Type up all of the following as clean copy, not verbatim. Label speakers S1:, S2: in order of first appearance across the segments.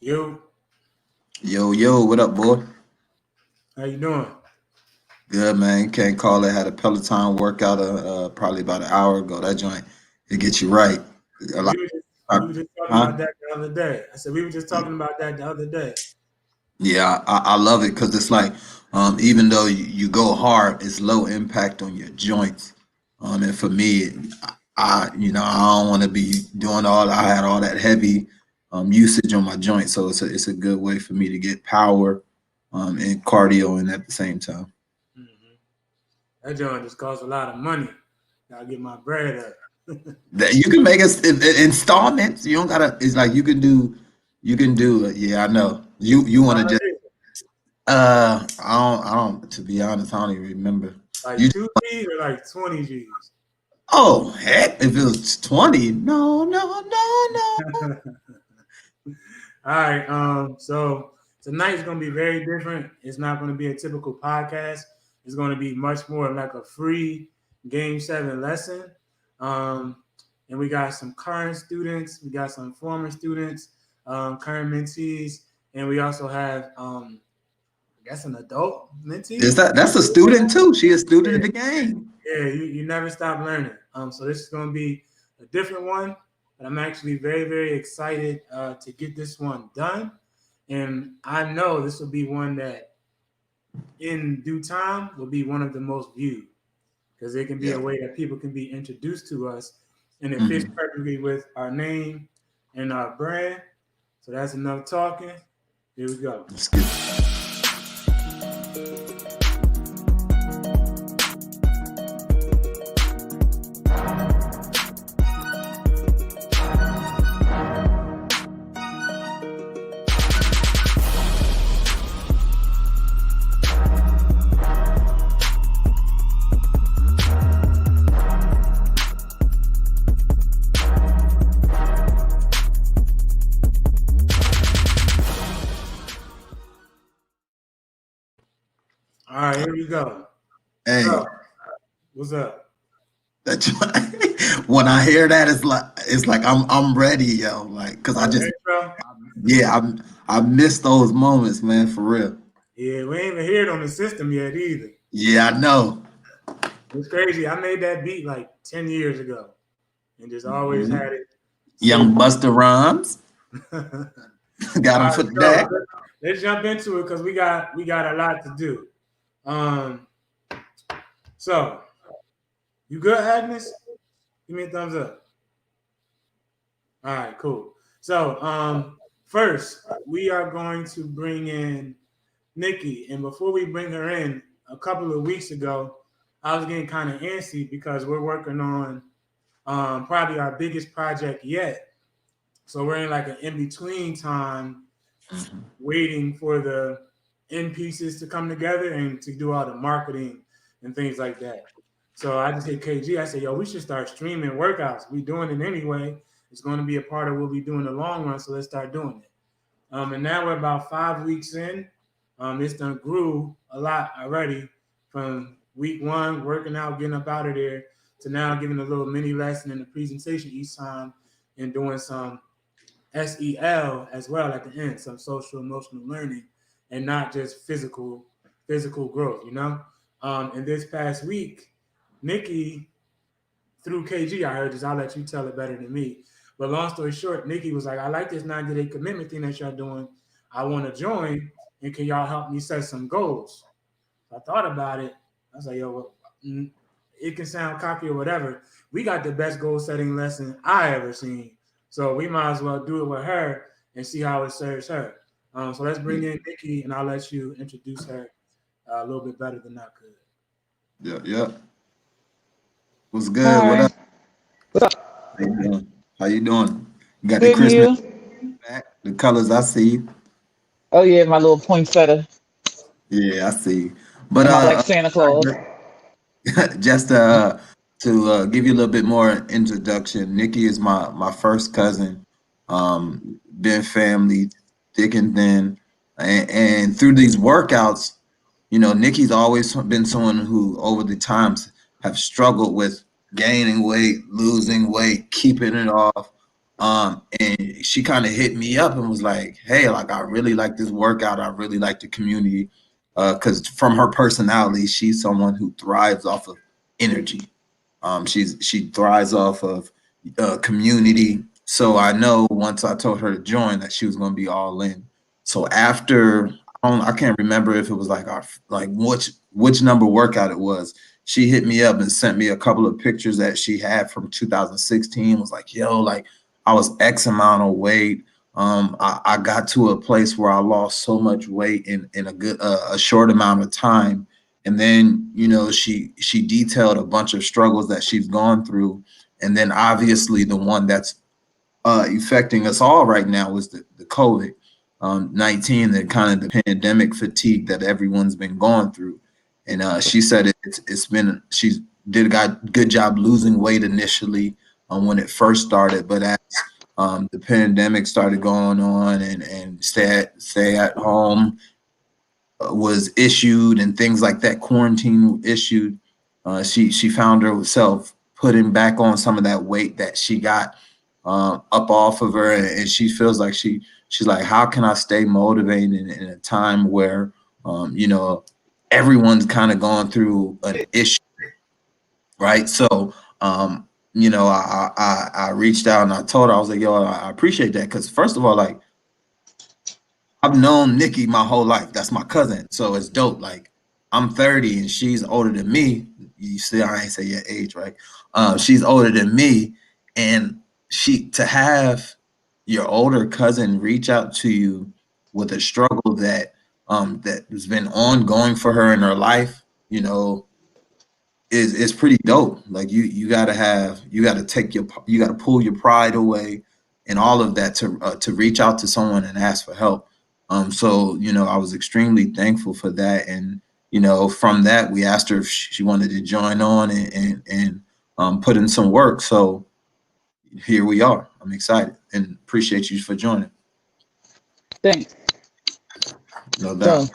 S1: Yo,
S2: Yo, what up, boy?
S1: how you doing?
S2: Good, man. Can't call it. Had a Peloton workout probably about an hour ago. That joint, it gets you right. A
S1: Yeah,
S2: lot,
S1: we were just talking
S2: huh?
S1: about that the other day. I said we were just talking about that the other day.
S2: Yeah, I love it because it's like, even though you go hard, it's low impact on your joints. And for me, I don't want to be doing I had all that heavy usage on my joints, so it's a good way for me to get power, and cardio in at the same time.
S1: Hmm. That joint just costs a lot of money. Gotta get my bread up.
S2: That you can make us installments. You don't gotta. It's like you can do it. Yeah, I know. You want to just I don't. To be honest, I don't even remember.
S1: Like
S2: You.
S1: 2 G's or like 20 G's.
S2: Oh heck! If it was 20, no.
S1: All right. So tonight's gonna be very different. It's not gonna be a typical podcast. It's gonna be much more like a free game 7 lesson. Um, and we got some current students, we got some former students, current mentees, and we also have I guess an adult mentee.
S2: That's a student too? She a student of the game.
S1: Yeah, you never stop learning. So this is going to be a different one, but I'm actually very, very excited to get this one done. And I know this will be one that, in due time, will be one of the most viewed because it can be
S2: Yeah.
S1: a way that people can be introduced to us, and it fits
S2: Hmm.
S1: perfectly with our name and our brand. So that's enough talking. Here we go.
S2: Let's get.
S1: All right, here we go.
S2: Hey,
S1: So, what's up?
S2: that when I hear that, it's like I'm ready, yo. Like, cause
S1: Oh,
S2: I
S1: the
S2: just
S1: intro?
S2: yeah, I miss those moments, man, for real.
S1: Yeah, we ain't even heard on the system yet either.
S2: Yeah, I know.
S1: It's crazy. I made that beat like 10 years ago and just always
S2: Mhm.
S1: had it saved.
S2: Young Buster Rhymes
S1: All
S2: got him
S1: right,
S2: for the
S1: so
S2: deck.
S1: let's jump into it because we got a lot to do. Um, so you good, Agnes? Give me a thumbs up. All right, cool. So first we are going to bring in Nikki, and before we bring her in, a couple of weeks ago, I was getting kind of antsy because we're working on probably our biggest project yet. So we're in like an in between time
S2: Mhm.
S1: waiting for the end pieces to come together and to do all the marketing and things like that. So I just hit KG. I said, yo, we should start streaming workouts. We doing it anyway. It's going to be a part of what we do in the long run. So let's start doing it. And now we're about 5 weeks in. It's done grew a lot already from week one, working out, getting up out of there, to now giving a little mini lesson in the presentation each time and doing some SEL as well at the end, some social emotional learning, and not just physical growth. And this past week, Nikki through KG, I heard this. I'll let you tell it better than me. But long story short, Nikki was like, I like this 90-day commitment thing that y'all doing. I want to join, and can y'all help me set some goals? So I thought about it. I was like, yo, well, it can sound cocky or whatever. We got the best goal setting lesson I ever seen. So we might as well do it with her and see how it serves her. So let's bring in Nikki, and I'll let you introduce her a little bit better than I could.
S2: Yeah. What's good? What up?
S3: Hi. What's up?
S2: How you doing? How you doing? You got the
S3: Good and
S2: Christmas
S3: you?
S2: back, the colors. I see.
S3: Oh yeah, my little poinsettia.
S2: Yeah, I see. But
S3: My black Santa Claus.
S2: just to give you a little bit more introduction, Nikki is my first cousin. Been family, thick and thin, and through these workouts, Nikki's always been someone who, over the times, have struggled with gaining weight, losing weight, keeping it off. And she kind of hit me up and was like, "Hey, like I really like this workout. I really like the community." Because from her personality, she's someone who thrives off of energy. She thrives off of community. So I know once I told her to join that she was going to be all in. So after I can't remember if it was like our like which number workout it was. She hit me up and sent me a couple of pictures that she had from 2016. Was like, yo, like I was X amount of weight. I got to a place where I lost so much weight in a short amount of time. And then, you know, she detailed a bunch of struggles that she's gone through. And then obviously the one that's affecting us all right now is the COVID 19, the kind of the pandemic fatigue that everyone's been going through. And she said it's been, she's did a good job losing weight initially when it first started, but as the pandemic started going on and stay at home was issued and things like that, quarantine issued, she found herself putting back on some of that weight that she got up off of her, and she feels like she's like, how can I stay motivated in a time where you know, everyone's kind of going through an issue, right? So you know, I reached out and I told her, I was like, yo, I appreciate that, because first of all, like I've known Nikki my whole life. That's my cousin. So it's dope. Like I'm 30 and she's older than me. You see, I ain't say your age, right? She's older than me. And to have your older cousin reach out to you with a struggle that has been ongoing for her in her life, you know, is pretty dope. Like you gotta pull your pride away and all of that to reach out to someone and ask for help. So, you know, I was extremely thankful for that. And, you know, from that, we asked her if she wanted to join on and put in some work. So here we are. I'm excited and appreciate you for joining.
S3: Thanks.
S2: No
S3: So,
S2: doubt.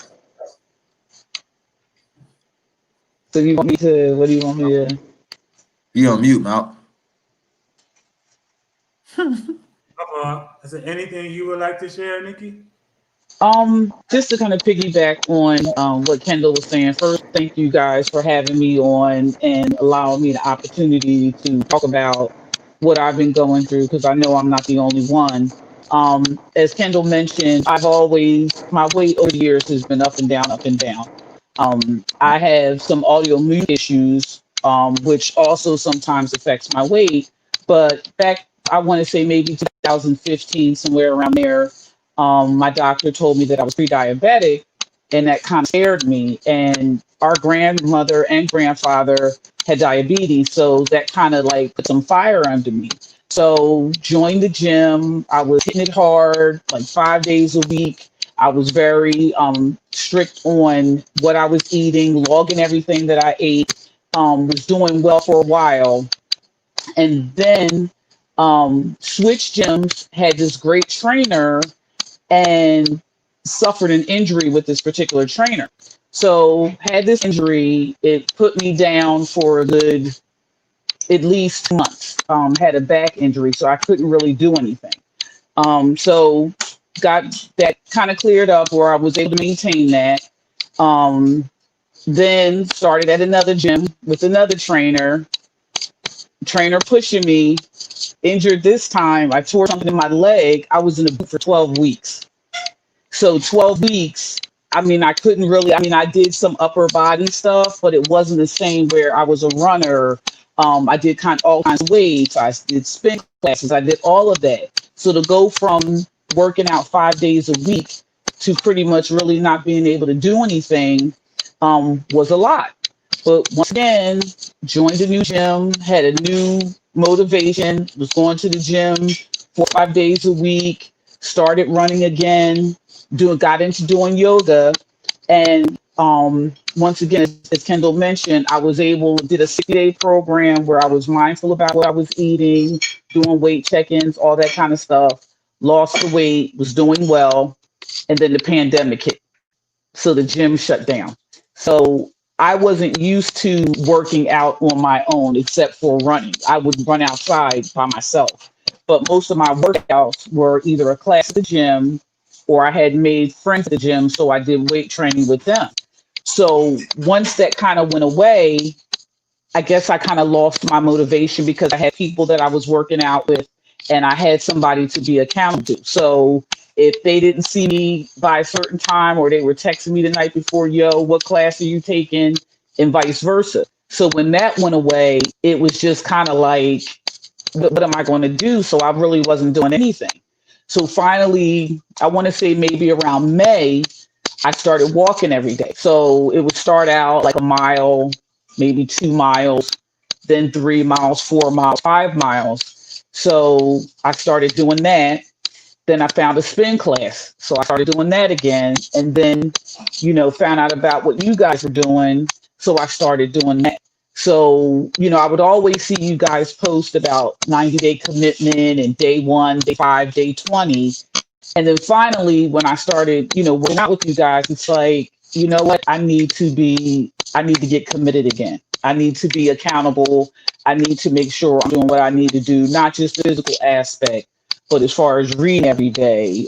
S3: so you want me to? What do you want me to?
S2: You on mute, Mal.
S1: Is there anything you would like to share, Nikki?
S3: Just to kind of piggyback on what Kendall was saying. First, thank you guys for having me on and allowing me the opportunity to talk about what I've been going through, because I know I'm not the only one. As Kendall mentioned, my weight over the years has been up and down, up and down. I have some autoimmune issues, which also sometimes affects my weight. But back, I want to say maybe 2015, somewhere around there, my doctor told me that I was pre-diabetic, and that kind of scared me. And our grandmother and grandfather had diabetes, so that kind of like put some fire under me. So joined the gym. I was hitting it hard, like 5 days a week. I was very strict on what I was eating, logging everything that I ate. Was doing well for a while, and then switched gyms. Had this great trainer and suffered an injury with this particular trainer. So had this injury, it put me down for a good at least 2 months. Had a back injury, so I couldn't really do anything. So got that kind of cleared up where I was able to maintain that. Um, then started at another gym with another trainer pushing me, injured this time. I tore something in my leg. I was in a boot for 12 weeks. So 12 weeks, I mean, I couldn't really, I mean, I did some upper body stuff, but it wasn't the same where I was a runner. I did all kinds of weights. I did spin classes. I did all of that. So to go from working out 5 days a week to pretty much really not being able to do anything was a lot. But once again, joined a new gym, had a new motivation, was going to the gym 4 or 5 days a week, started running again, got into doing yoga. And once again, as Kendall mentioned, I was did a 60-day program where I was mindful about what I was eating, doing weight check-ins, all that kind of stuff, lost the weight, was doing well. And then the pandemic hit. So the gym shut down. So I wasn't used to working out on my own except for running. I would run outside by myself. but most of my workouts were either a class at the gym or I had made friends at the gym, so I did weight training with them. So once that kind of went away, I guess I kind of lost my motivation because I had people that I was working out with and I had somebody to be accountable to. So if they didn't see me by a certain time or they were texting me the night before, yo, what class are you taking? And vice versa. So when that went away, it was just kind of like, what am I going to do? So I really wasn't doing anything. So finally, I want to say maybe around May, I started walking every day. So it would start out like a mile, maybe 2 miles, then 3 miles, 4 miles, 5 miles. So I started doing that. Then I found a spin class. So I started doing that again. And then, found out about what you guys were doing. So I started doing that. So, I would always see you guys post about 90-day commitment and day 1, day 5, day 20. And then finally, when I started, working out with you guys, it's like, you know what? I need to get committed again. I need to be accountable. I need to make sure I'm doing what I need to do, not just the physical aspect, but as far as reading every day.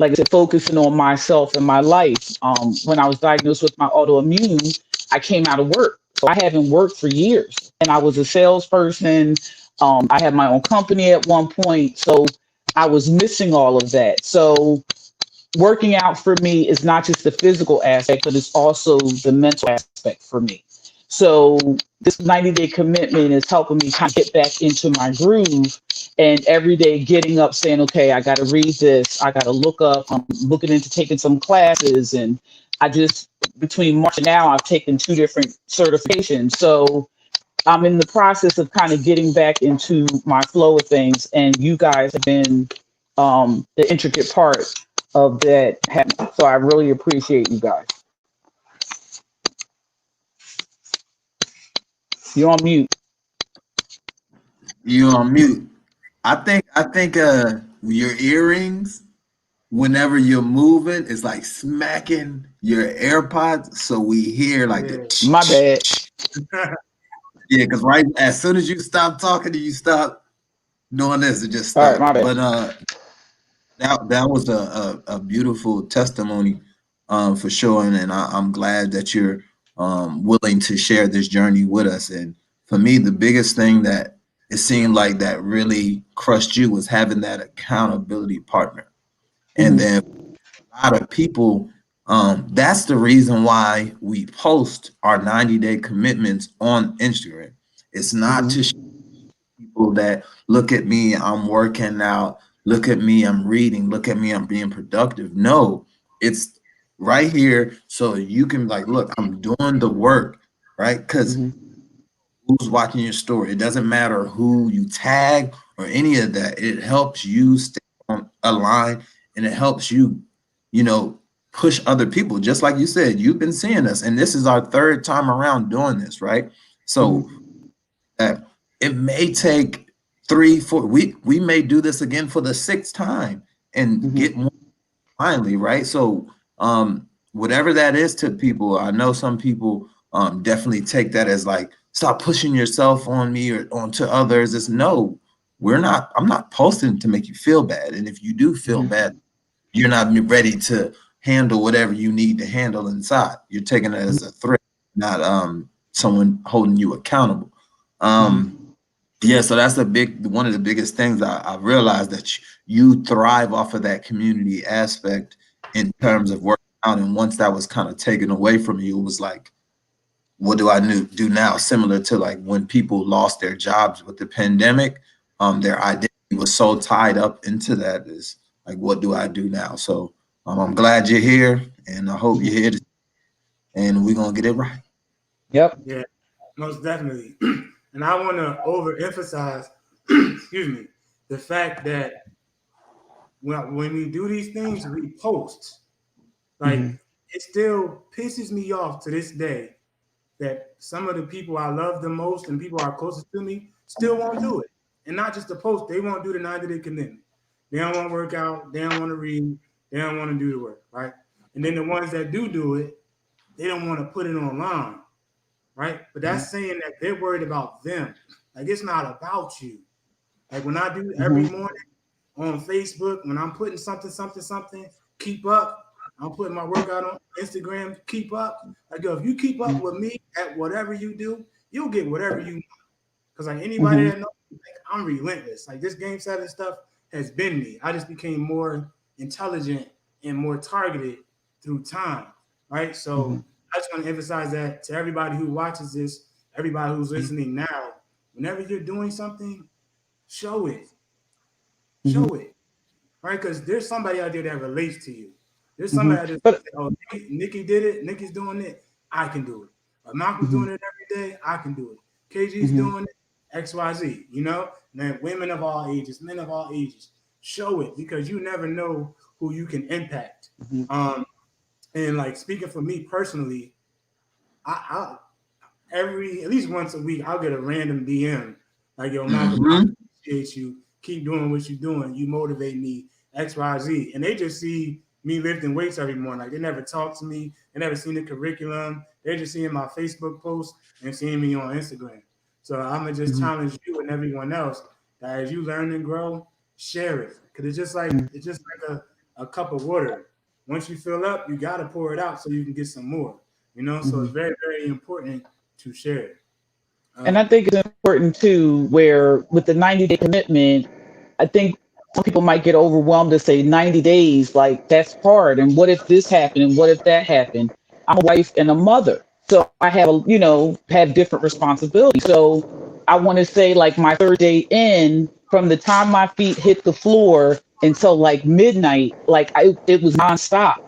S3: Like I said, focusing on myself and my life. When I was diagnosed with my autoimmune, I came out of work. So I haven't worked for years. And I was a salesperson. I had my own company at one point. So I was missing all of that. So working out for me is not just the physical aspect, but it's also the mental aspect for me. So this 90-day commitment is helping me kind of get back into my groove and every day getting up saying, okay, I got to read this. I got to look up. I'm looking into taking some classes. And I just, between March and now, I've taken 2 different certifications. So I'm in the process of kind of getting back into my flow of things, and you guys have been the intricate part of that happening. So I really appreciate you guys. You're on mute.
S2: You on mute. I think your earrings, whenever you're moving, it's like smacking your AirPods, so we hear like the
S1: Yeah.
S3: My bad.
S2: yeah, because right as soon as you stop talking, you stop doing this, it just
S3: All right, my
S2: stops.
S3: bad.
S2: But that was a beautiful testimony, for sure, and I'm glad that you're willing to share this journey with us. And for me, the biggest thing that it seemed like that really crushed you was having that accountability partner. And
S3: Hmm.
S2: then a lot of people, that's the reason why we post our 90-day commitments on Instagram. It's not to
S3: Hmm.
S2: show people that look at me, I'm working out, look at me, I'm reading, look at me, I'm being productive. No, it's right here so you can like, look, I'm doing the work, right? Because
S3: Hmm.
S2: who's watching your story. It doesn't matter who you tag or any of that. It helps you stay on a line and it helps you, you know, push other people. Just like you said, you've been seeing us, and this is our third time around doing this, right? So
S3: Hmm.
S2: it may take 3, 4. We may do this again for the sixth time and
S3: Hmm.
S2: get more finally, right? So whatever that is to people, I know some people definitely take that as like stop pushing yourself on me or onto others. It's no, I'm not posting to make you feel bad. And if you do feel
S3: Hmm.
S2: bad, you're not ready to handle whatever you need to handle inside. You're taking it as a threat, not someone holding you accountable. Um
S3: Hmm.
S2: yeah, so that's a big one of the biggest things I realized that you thrive off of that community aspect in terms of working out. And once that was kind of taken away from you, it was like, what do I do now? Similar to like when people lost their jobs with the pandemic, their identity was so tied up into that is like, what do I do now? So I'm glad you're here, and I hope you're
S3: Hmm.
S2: here, and we're gonna get it right.
S3: Yep.
S1: Yeah, most definitely. And I want to overemphasize, excuse me, the fact that when we do these things, we post. Like,
S3: Hmm.
S1: it still pisses me off to this day that some of the people I love the most and people are closest to me still won't do it. And not just the post, they won't do the 90-day commitment. They don't want to work out, they don't want to read, they don't want to do the work, right? And then the ones that do it, they don't want to put it online, right? But that's saying that they're worried about them. Like, it's not about you. Like when I do every
S3: Mhm.
S1: morning on Facebook, when I'm putting something, keep up. I'm putting my workout on Instagram, keep up. Like, yo, if you keep up with me at whatever you do, you'll get whatever you want. Because like anybody
S3: Mhm.
S1: that knows, like, I'm relentless. Like this game 7 stuff has been me. I just became more intelligent and more targeted through time. Right. So
S3: Mhm.
S1: I just want to emphasize that to everybody who watches this, everybody who's listening now, whenever you're doing something, show it.
S3: Mhm.
S1: Show it. Right? Because there's somebody out there that relates to you. There's somebody
S3: Mhm.
S1: out there that
S3: But
S1: say, oh, Nikki did it. Nikki's doing it. I can do it. Malcolm's
S3: mhm.
S1: doing it every day. I can do it. KG's
S3: Mhm.
S1: doing it. XYZ. You know? And then women of all ages, men of all ages. Show it because you never know who you can impact.
S3: Mhm.
S1: And like speaking for me personally, I every at least once a week I'll get a random DM like, yo, Malcolm, I
S2: Mm-hmm.
S1: appreciate you. Keep doing what you're doing. You motivate me, XYZ. And they just see me lifting weights every morning. Like they never talk to me. They never seen the curriculum. They're just seeing my Facebook posts and seeing me on Instagram. So I'm gonna just
S3: Mhm.
S1: challenge you and everyone else that as you learn and grow, share it. Cause it's just like a cup of water. Once you fill up, you gotta pour it out so you can get some more. You know, so it's
S3: Mhm.
S1: very, very important to share.
S3: And I
S1: Um,
S3: think it's important too, where with the 90-day commitment, I think some people might get overwhelmed to say 90 days, like that's hard. And what if this happened? And what if that happened? I'm a wife and a mother. So I have, have different responsibilities. So I want to say like my third day in, from the time my feet hit the floor until like midnight, it was nonstop.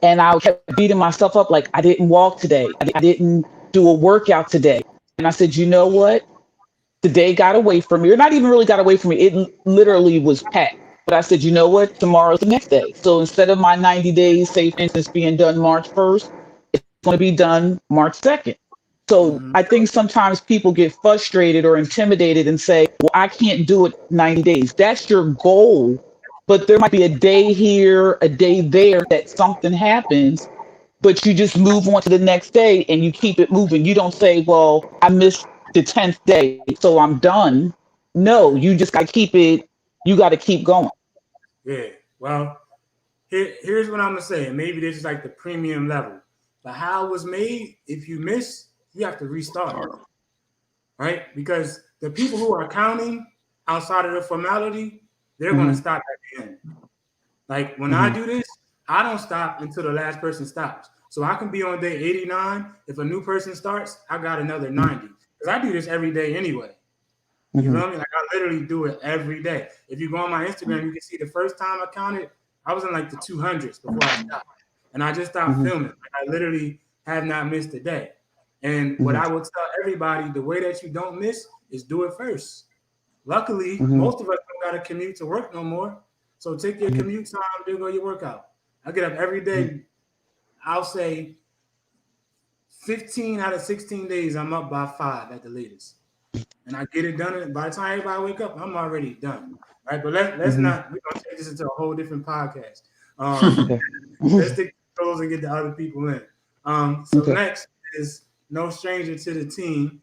S3: And I kept beating myself up like I didn't walk today. I didn't do a workout today. And I said, you know what? The day got away from me, or not even really got away from me. It literally was packed. But I said, you know what? Tomorrow's the next day. So instead of my 90 days, say for instance, being done March 1st, it's going to be done March 2nd. So
S1: mhm.
S3: I think sometimes people get frustrated or intimidated and say, well, I can't do it 90 days. That's your goal. But there might be a day here, a day there that something happens, but you just move on to the next day and you keep it moving. You don't say, well, I missed the 10th day, so I'm done. No, you just got to keep it, you got to keep going.
S1: Yeah. Well, here's what I'm gonna say, and maybe this is like the premium level. But how it was made, if you miss, you have to restart, right? Because the people who are counting outside of the formality, they're gonna
S3: Hmm.
S1: stop at the end. Like when I
S3: Hmm.
S1: do this, I don't stop until the last person stops. So I can be on day 89. If a new person starts, I got another 90. Because I do this every day anyway. You
S3: Hmm.
S1: feel me? Like I literally do it every day. If you go on my Instagram, you can see the first time I counted, I was in like the 200s before I stopped. And I just stopped
S3: Hmm.
S1: filming. Like I literally have not missed a day. And what
S3: Hmm.
S1: I will tell everybody, the way that you don't miss is do it first. Luckily,
S3: Hmm.
S1: most of us don't got to commute to work no more. So take your commute time, do go your workout. I get up every day. I'll say 15 out of 16 days, I'm up by 5 at the latest. And I get it done. And by the time everybody wake up, I'm already done. Right. But let's
S3: Hmm.
S1: not, we're going to take this into a whole different podcast. Um,
S3: Okay.
S1: let's stick to those and get the other people in. So
S3: Okay.
S1: next is no stranger to the team.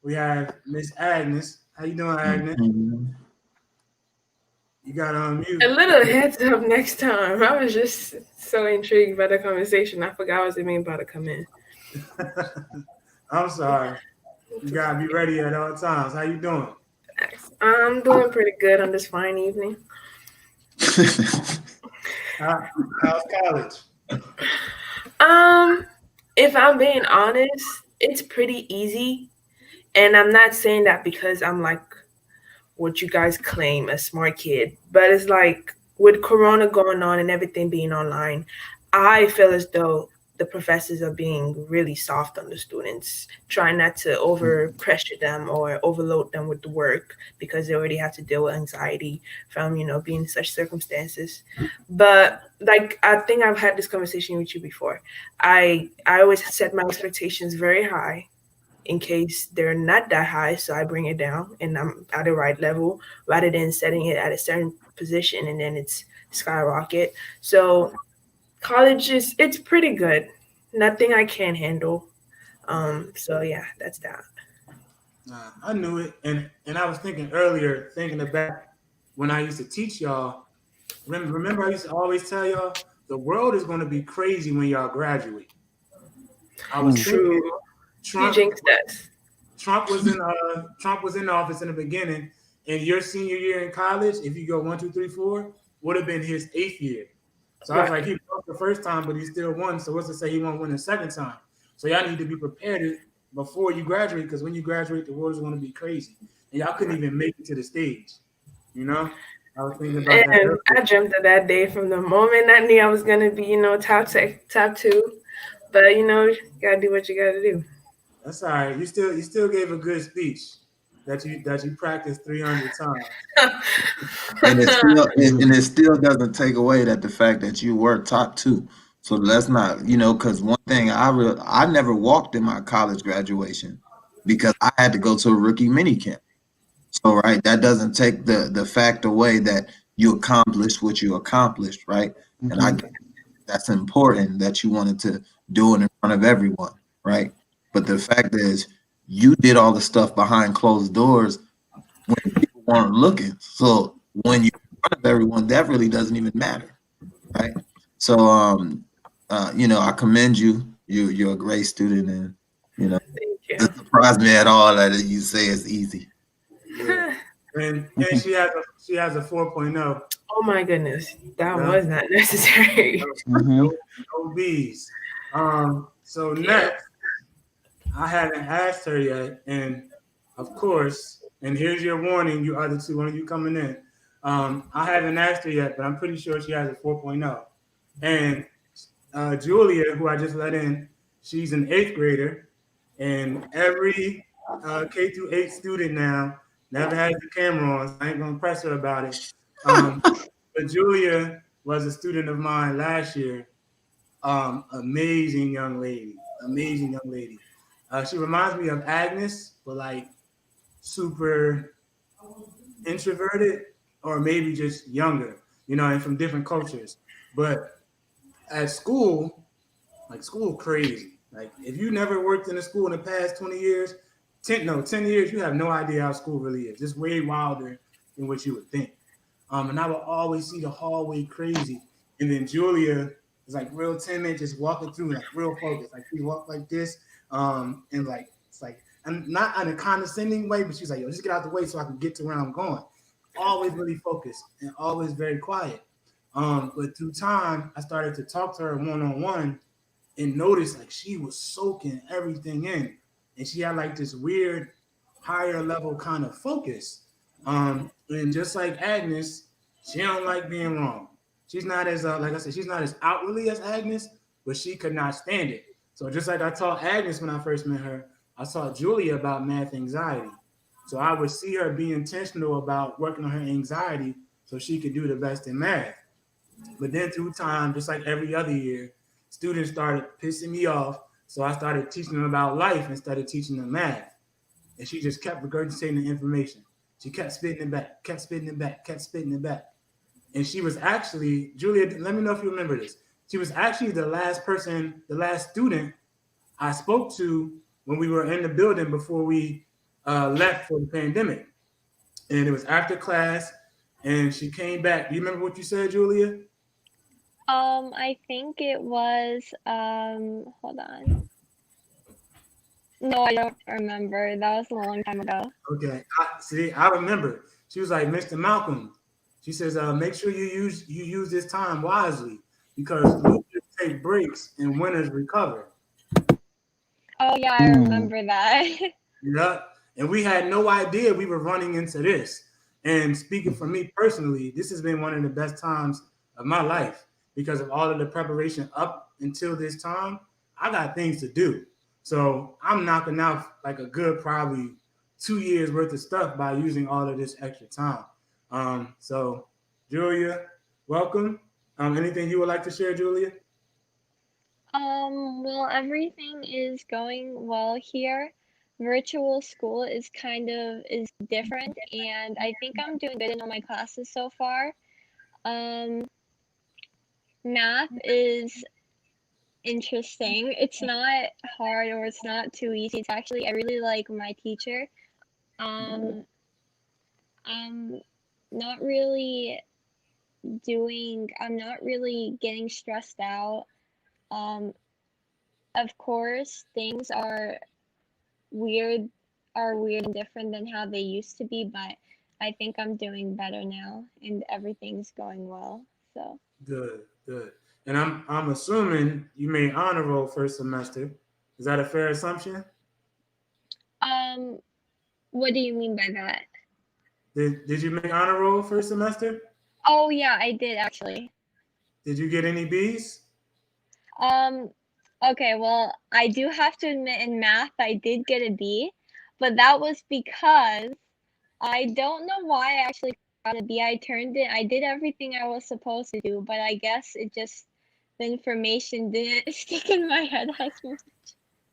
S1: We have Miss Agnes. How you doing, Agnes?
S2: Mhm.
S1: You got on
S4: A
S1: mute.
S4: little heads up next time. I was just so intrigued by the conversation. I forgot I was about to come in.
S1: I'm sorry. You gotta be ready at all times. How you doing?
S4: I'm doing pretty good on this fine evening.
S1: How, how's college?
S4: Um, if I'm being honest, it's pretty easy. And I'm not saying that because I'm like what you guys claim a smart kid, but it's like with Corona going on and everything being online, I feel as though the professors are being really soft on the students, trying not to over pressure them or overload them with the work because they already have to deal with anxiety from being in such circumstances. But like I think I've had this conversation with you before. I always set my expectations very high in case they're not that high. So I bring it down and I'm at the right level rather than setting it at a certain position and then it's skyrocket. So college it's pretty good. Nothing I can't handle. So yeah, that's that.
S1: I knew it, and I was thinking earlier, thinking about when I used to teach y'all. Remember, I used to always tell y'all the world is going to be crazy when y'all graduate. I was
S3: Mm.
S1: thinking
S4: True. You
S1: Trump
S4: jinxed us.
S1: Trump was in office in the beginning, and your senior year in college, if you go 1, 2, 3, 4, would have been his 8th year. So I was
S4: Right.
S1: like, he lost the first time, but he still won. So what's to say he won't win the second time? So y'all need to be prepared before you graduate, because when you graduate, the world is going to be crazy, and y'all couldn't even make it to the stage. You know, I was thinking about that
S4: And
S1: earlier.
S4: I dreamt of that day from the moment I knew I was gonna be, top two. But you gotta do what you gotta do.
S1: That's all right. You still gave a good speech that you practiced 300 times.
S2: And it still doesn't take away that the fact that you were top two. So let's not, because one thing I never walked in my college graduation because I had to go to a rookie mini camp. So right, that doesn't take the fact away that you accomplished what you accomplished, right? And I
S3: Hmm.
S2: get that's important that you wanted to do it in front of everyone, right? But the fact is, you did all the stuff behind closed doors when people weren't looking. So when you're in front of everyone, that really doesn't even matter, right? So I commend you. You're a great student, and you know,
S4: Thank
S2: it
S4: you.
S2: doesn't surprise me at all that you say it's easy.
S1: Yeah, and she has a 4.0.
S4: Oh my goodness, that
S1: Yeah,
S4: was not necessary.
S3: Hmm.
S1: no, no B's. So
S4: Yeah.
S1: next, I haven't asked her yet, and of course, and here's your warning, you other two, one of you coming in. I haven't asked her yet, but I'm pretty sure she has a 4.0. And Julia, who I just let in, she's an 8th grader, and every K through 8 student now never has the camera on. So I ain't gonna press her about it. Um, but Julia was a student of mine last year. Amazing young lady, amazing young lady. She reminds me of Agnes, but like super introverted, or maybe just younger, and from different cultures. But at school, like school crazy. Like if you never worked in a school in the past 20 years, 10 years, you have no idea how school really is. It's way wilder than what you would think. And I would always see the hallway crazy. And then Julia is like real timid, just walking through, like real focused. Like she walk like this. And like it's like, and not in a condescending way, but she's like, yo, just get out the way so I can get to where I'm going. Always really focused and always very quiet. But through time, I started to talk to her one on one and noticed like she was soaking everything in, and she had like this weird higher level kind of focus. And just like Agnes, she don't like being wrong. She's not as like I said, she's not as outwardly as Agnes, but she could not stand it. So just like I taught Agnes when I first met her, I taught Julia about math anxiety. So I would see her be intentional about working on her anxiety so she could do the best in math. But then through time, just like every other year, students started pissing me off. So I started teaching them about life instead of teaching them math. And she just kept regurgitating the information. She kept spitting it back, kept spitting it back, kept spitting it back. And she was actually, Julia, let me know if you remember this. She was actually the last student I spoke to when we were in the building before we left for the pandemic. And it was after class, and she came back. Do you remember what you said, Julia?
S5: I think it was hold on. No, I don't remember. That was a long time ago.
S1: Okay, I remember. She was like, Mr. Malcolm. She says, make sure you use this time wisely because losers take breaks and winners recover.
S5: Oh yeah, I
S3: Mm.
S5: remember that.
S1: Yeah, and we had no idea we were running into this. And speaking for me personally, this has been one of the best times of my life because of all of the preparation up until this time. I got things to do, so I'm knocking out like a good probably 2 years worth of stuff by using all of this extra time. So Julia, welcome. Anything you would like to share, Julia?
S5: Well, everything is going well here. Virtual school is different, and I think I'm doing good in all my classes so far. Um, Math is interesting. It's not hard or it's not too easy. It's actually I really like my teacher. Um, I'm not really I'm not really getting stressed out. Um, of course, things weird, are weird and different than how they used to be, but I think I'm doing better now and everything's going well. So,
S1: Good, good. And I'm assuming you made honor roll first semester. Is that a fair assumption?
S5: um, what do you mean by that?
S1: Did you make honor roll first semester?
S5: Oh yeah, I did actually.
S1: Did you get any B's?
S5: Um, okay, well, I do have to admit in math I did get a B, but that was because I don't know why I actually got a B. I did everything I was supposed to do, but I guess it just the information didn't stick in my head as much.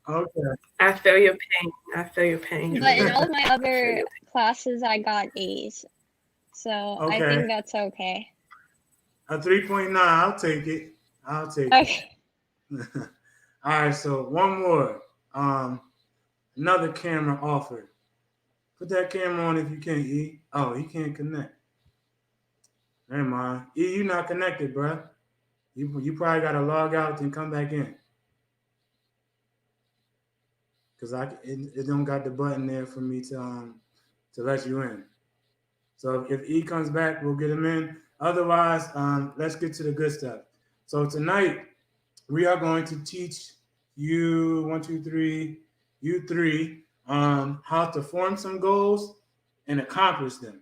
S1: Okay.
S4: I feel your pain. I feel your pain,
S5: But in
S4: Julia.
S5: all of my
S4: I feel
S5: other
S4: your
S5: classes, I got A's, so I
S1: Okay.
S5: think that's okay.
S1: A 3.9. I'll take it. I'll take it.
S5: Okay.
S1: All right. So one more. Another camera offered. Put that camera on if you can't eat. Oh, he can't connect. Never mind. E, you not connected, bruh. You probably gotta log out and come back in. Cause it don't got the button there for me to let you in. So if E comes back, we'll get him in. Otherwise, let's get to the good stuff. So tonight we are going to teach you one, two, three, you three, how to form some goals and accomplish them.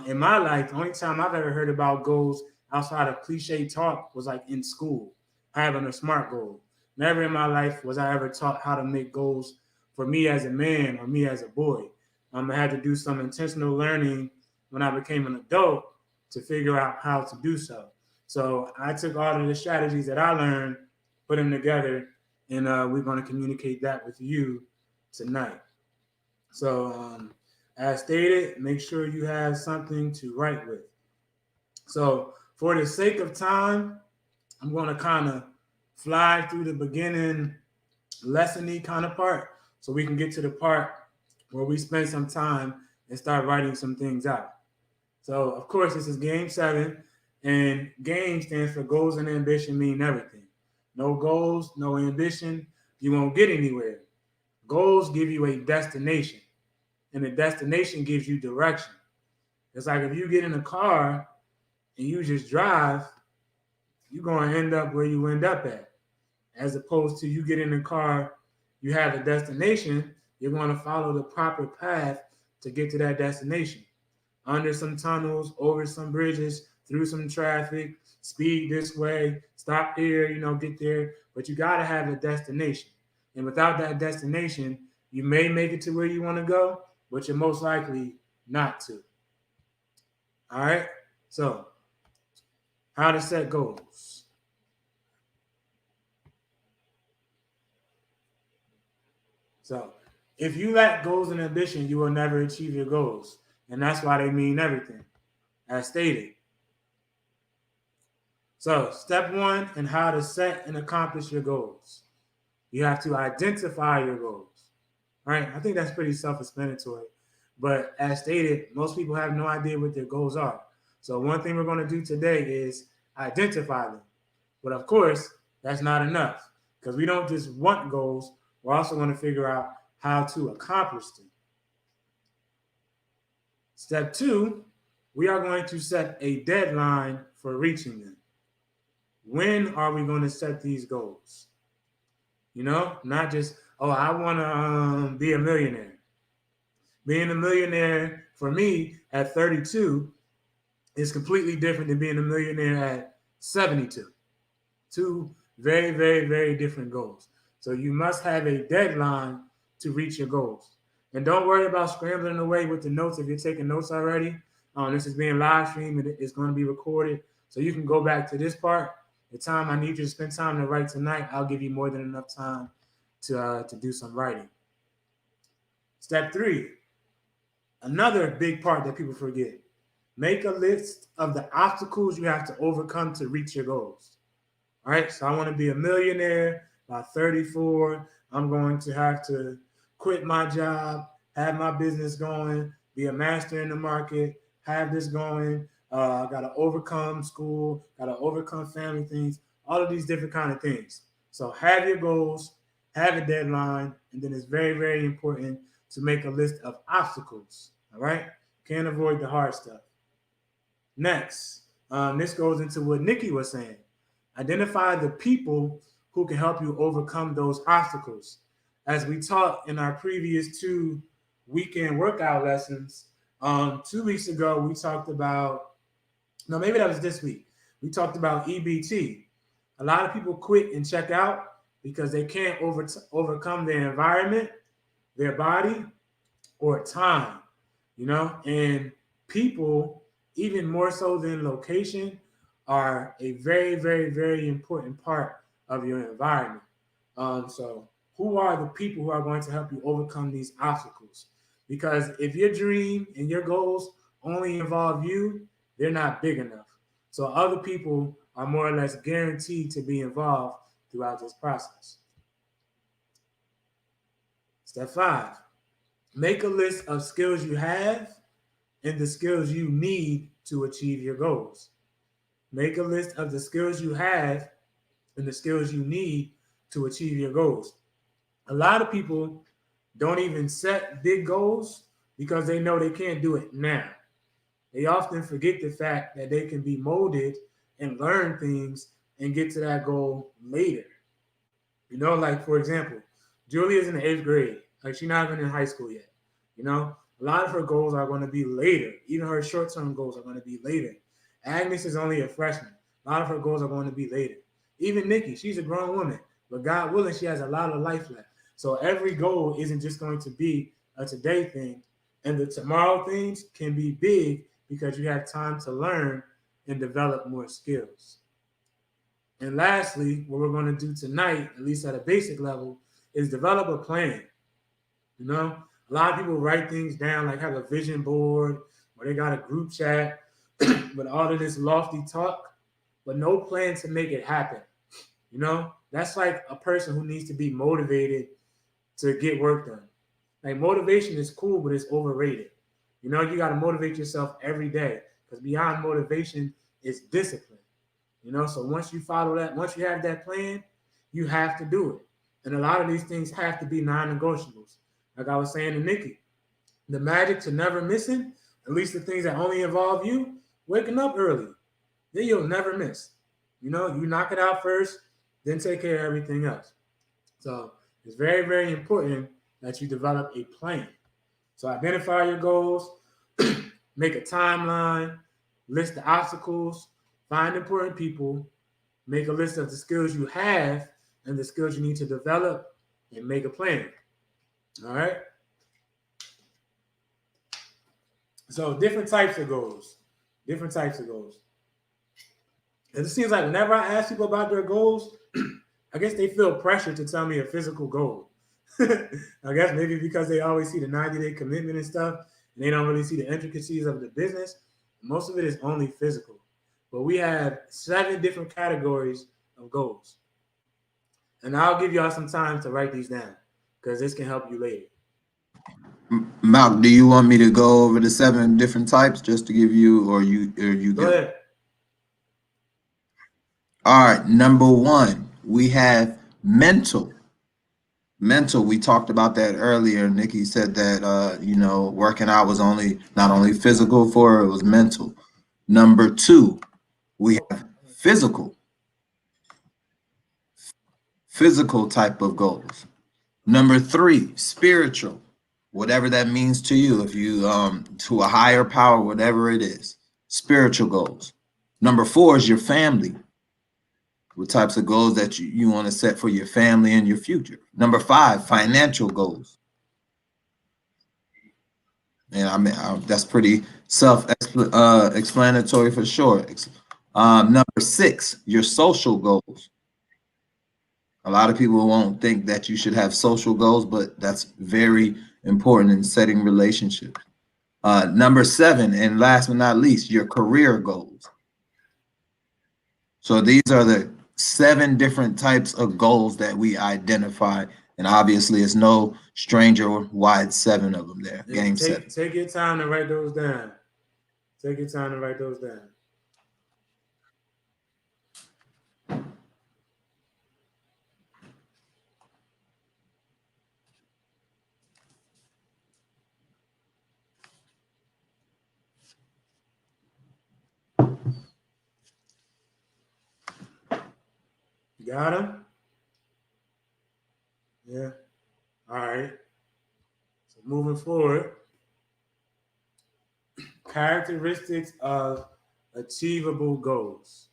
S1: In my life, the only time I've ever heard about goals outside of cliche talk was like in school, having a SMART goal. Never in my life was I ever taught how to make goals for me as a man or me as a boy. I had to do some intentional learning when I became an adult to figure out how to do so. So I took all of the strategies that I learned, put them together, and we're going to communicate that with you tonight. So, as stated, make sure you have something to write with. So, for the sake of time, I'm going to kind of fly through the beginning lessony kind of part so we can get to the part where we spend some time and start writing some things out. So, of course, this is game 7, and game stands for goals and ambition mean everything. No goals, no ambition, you won't get anywhere. Goals give you a destination, and the destination gives you direction. It's like if you get in a car and you just drive, you're going to end up where you end up at. As opposed to you get in a car, you have a destination, you're going to follow the proper path to get to that destination. Under some tunnels, over some bridges, through some traffic, speed this way, stop here, get there. But you got to have a destination. And without that destination, you may make it to where you want to go, but you're most likely not to. All right. So, how to set goals. So, if you lack goals and ambition, you will never achieve your goals. And that's why they mean everything, as stated. So, step 1 in how to set and accomplish your goals. You have to identify your goals. All right. I think that's pretty self explanatory. But as stated, most people have no idea what their goals are. So, one thing we're going to do today is identify them. But of course, that's not enough because we don't just want goals. We're also going to figure out how to accomplish them. Step 2, we are going to set a deadline for reaching them. When are we going to set these goals? Not just, oh, I want to be a millionaire. Being a millionaire for me at 32 is completely different than being a millionaire at 72. Two very, very, very different goals. So you must have a deadline to reach your goals. And don't worry about scrambling away with the notes if you're taking notes already. This is being live streamed and it's going to be recorded. So you can go back to this part. The time I need you to spend time to write tonight, I'll give you more than enough time to do some writing. Step 3, another big part that people forget. Make a list of the obstacles you have to overcome to reach your goals. All right, so I want to be a millionaire by 34. I'm going to have to quit my job, have my business going, be a master in the market, have this going. Got to overcome school, got to overcome family things, all of these different kind of things. So have your goals, have a deadline, and then it's very, very important to make a list of obstacles. All right, can't avoid the hard stuff. Next, this goes into what Nikki was saying. Identify the people who can help you overcome those obstacles. As we taught in our previous 2 weekend workout lessons, 2 weeks ago, we talked about, no, maybe that was this week. We talked about EBT. A lot of people quit and check out because they can't overcome their environment, their body, or time, and people, even more so than location, are a very, very, very important part of your environment. So who are the people who are going to help you overcome these obstacles? Because if your dream and your goals only involve you, they're not big enough. So other people are more or less guaranteed to be involved throughout this process. Step 5, make a list of skills you have and the skills you need to achieve your goals. Make a list of the skills you have and the skills you need to achieve your goals. A lot of people don't even set big goals because they know they can't do it now. They often forget the fact that they can be molded and learn things and get to that goal later. Like for example, Julia's in the 8th grade. Like she's not even in high school yet. A lot of her goals are going to be later. Even her short-term goals are going to be later. Agnes is only a freshman. A lot of her goals are going to be later. Even Nikki, she's a grown woman, but God willing, she has a lot of life left. So every goal isn't just going to be a today thing, and the tomorrow things can be big because you have time to learn and develop more skills. And lastly, what we're going to do tonight, at least at a basic level, is develop a plan. A lot of people write things down, like have a vision board, or they got a group chat with all of this lofty talk, but no plan to make it happen. That's like a person who needs to be motivated to get work done. Like motivation is cool, but it's overrated. You got to motivate yourself every day, because beyond motivation is discipline. So once you follow that, once you have that plan, you have to do it. And a lot of these things have to be non-negotiables. Like I was saying to Nikki, the magic to never missing, at least the things that only involve you, waking up early. Then you'll never miss. You knock it out first, then take care of everything else. So it's very, very important that you develop a plan. So identify your goals, make a timeline, list the obstacles, find important people, make a list of the skills you have and the skills you need to develop, and make a plan. All right? So different types of goals. Different types of goals. And it seems like whenever I ask people about their goals, I guess they feel pressure to tell me a physical goal. I guess maybe because they always see the 90-day commitment and stuff, and they don't really see the intricacies of the business. Most of it is only physical. But we have 7 different categories of goals. And I'll give y'all some time to write these down, because this can help you later.
S2: Malc, do you want me to go over the 7 different types just to give you, or you
S1: Go ahead.
S2: All right, number 1, we have mental. Mental, we talked about that earlier. Nikki said that working out was not only physical for her, it was mental. Number 2, we have physical type of goals. Number 3, spiritual, whatever that means to you. If you to a higher power, whatever it is, spiritual goals. Number 4 is your family. What types of goals that you want to set for your family and your future. Number 5, financial goals. And I mean, that's pretty self-explanatory for sure. Number 6, your social goals. A lot of people won't think that you should have social goals, but that's very important in setting relationships. Number 7, and last but not least, your career goals. So these are the 7 different types of goals that we identify And obviously, it's no stranger why it's 7 of them there.
S1: And
S2: Game 7.
S1: take your time to write those down. Take your time to write those down. You got them? Yeah. All right. So moving forward, characteristics of achievable goals.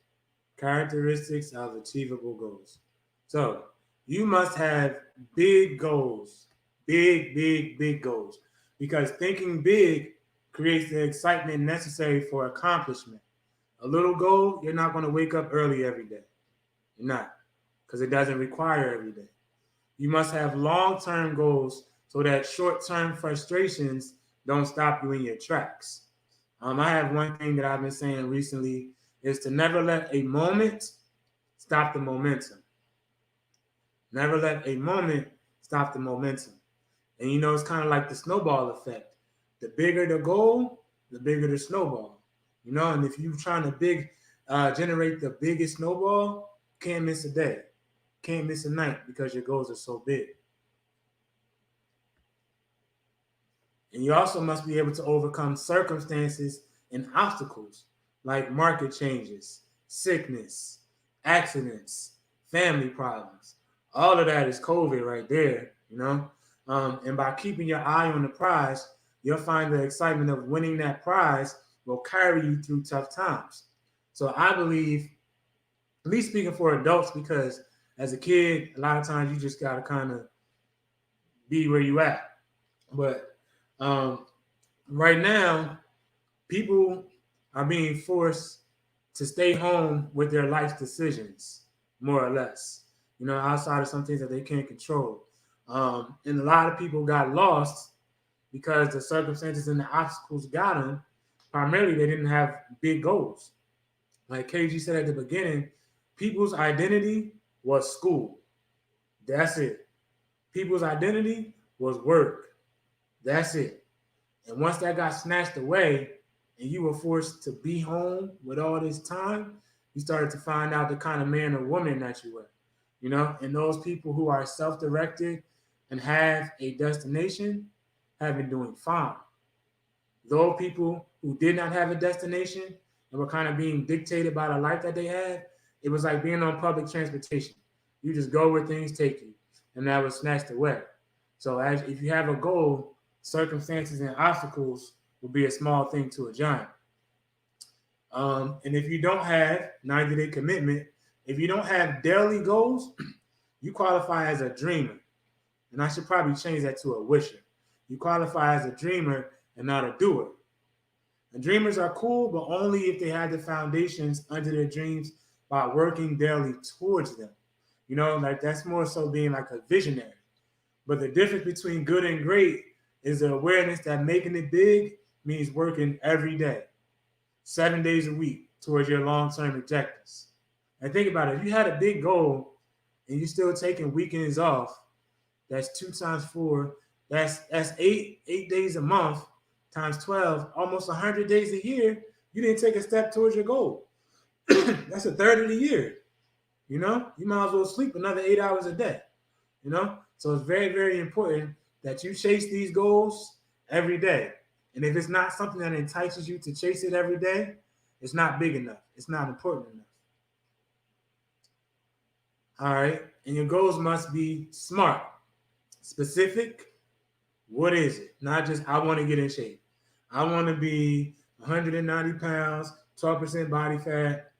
S1: Characteristics of achievable goals. So you must have big goals, big goals, because thinking big creates the excitement necessary for accomplishment. A little goal, you're not going to wake up early every day. You're not, because it doesn't require every day. You must have long-term goals so that short-term frustrations don't stop you in your tracks. I have one thing that I've been saying recently is to never let a moment stop the momentum. Never let a moment stop the momentum. And it's kind of like the snowball effect. The bigger the goal, the bigger the snowball. And if you're trying to generate the biggest snowball, can't miss a day, can't miss a night because your goals are so big. And you also must be able to overcome circumstances and obstacles like market changes, sickness, accidents, family problems. All of that is COVID right there, And by keeping your eye on the prize, you'll find the excitement of winning that prize will carry you through tough times. So I believe, at least speaking for adults, because as a kid, a lot of times you just got to kind of be where you at. But right now, people are being forced to stay home with their life decisions, more or less, outside of some things that they can't control. And a lot of people got lost because the circumstances and the obstacles got them. Primarily, they didn't have big goals. Like KG said at the beginning, people's identity was school. That's it. People's identity was work. That's it. And once that got snatched away and you were forced to be home with all this time, you started to find out the kind of man or woman that you were, and those people who are self-directed and have a destination have been doing fine. Those people who did not have a destination and were kind of being dictated by the life that they had, it was like being on public transportation. You just go where things take you, and that was snatched away. So if you have a goal, circumstances and obstacles will be a small thing to a giant. And if you don't have 90-day commitment, if you don't have daily goals, you qualify as a dreamer. And I should probably change that to a wisher. You qualify as a dreamer and not a doer. And dreamers are cool, but only if they have the foundations under their dreams by working daily towards them. Like that's more so being like a visionary. But the difference between good and great is the awareness that making it big means working every day, 7 days a week towards your long-term objectives. And think about it. If you had a big goal and you're still taking weekends off, that's 2 times 4. That's 8 days a month times 12, almost 100 days a year. You didn't take a step towards your goal. That's a third of the year. You might as well sleep another 8 hours a day. So it's very, very important that you chase these goals every day. And if it's not something that entices you to chase it every day, it's not big enough. It's not important enough. All right. And your goals must be smart, specific. What is it? Not just, I want to get in shape. I want to be 190 pounds, 12% body fat,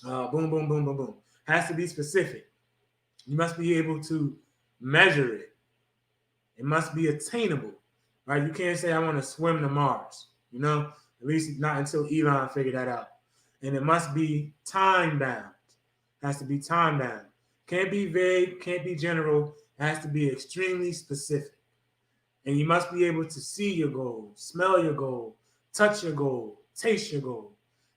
S1: boom, boom, boom, boom, boom. Has to be specific. You must be able to measure it. It must be attainable, right? You can't say I want to swim to Mars, at least not until Elon figured that out. And it must be time bound. It has to be time bound. Can't be vague, can't be general. It has to be extremely specific. And you must be able to see your goal, smell your goal, touch your goal, taste your goal.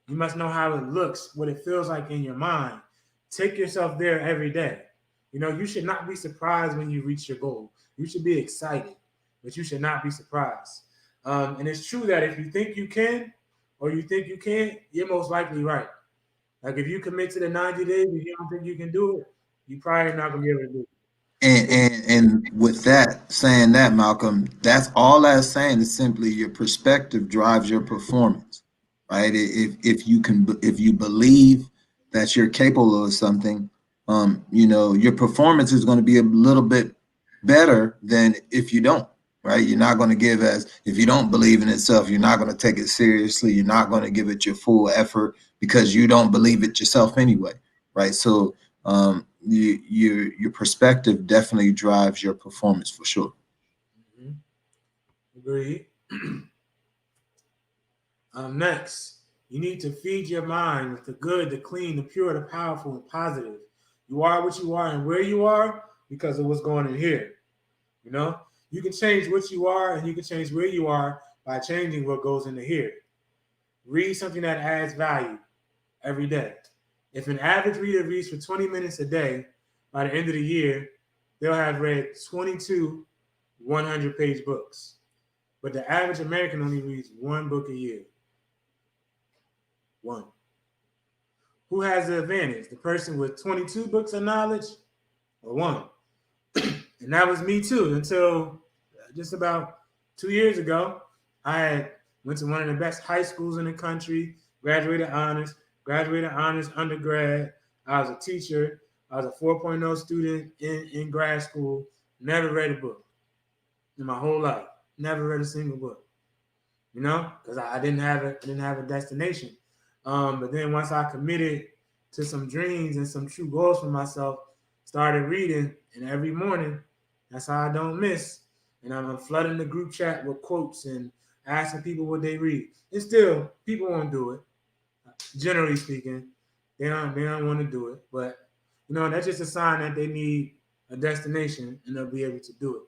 S1: You must know how it looks, what it feels like in your mind. Take yourself there every day. You know, you should not be surprised when you reach your goal. You should be excited, but you should not be surprised. And it's true that if you think you can or you think you can't, you're most likely right. Like if you commit to the 90 days and you don't think you can do it, you probably not gonna be able to do it.
S2: And with that saying that, Malcolm, that's all that's saying is simply your perspective drives your performance, right? If you believe that you're capable of something, you know, your performance is going to be a little bit better than if you don't, right? You're not going to give as if you don't believe in itself, you're not going to take it seriously, you're not going to give it your full effort because you don't believe it yourself anyway, right? So your perspective definitely drives your performance for sure.
S1: Mhm. Agreed. Next, you need to feed your mind with the good, the clean, the pure, the powerful, and positive. You are what you are and where you are because of what's going in here. You know, you can change what you are and you can change where you are by changing what goes into here. Read something that adds value every day. If an average reader reads for 20 minutes a day, by the end of the year, they'll have read 22 100-page books. But the average American only reads one book a year. One. Who has the advantage? The person with 22 books of knowledge or one? And that was me too until just about 2 years ago. I had went to one of the best high schools in the country, graduated honors undergrad. I was a teacher. I was a 4.0 student in grad school. Never read a book in my whole life. Never read a single book. You know, because I didn't have a destination. But then once I committed to some dreams and some true goals for myself, started reading, and every morning, that's how I don't miss. And I'm flooding the group chat with quotes and asking people what they read. And still, people won't do it. Generally speaking, they don't want to do it. But you know, that's just a sign that they need a destination and they'll be able to do it.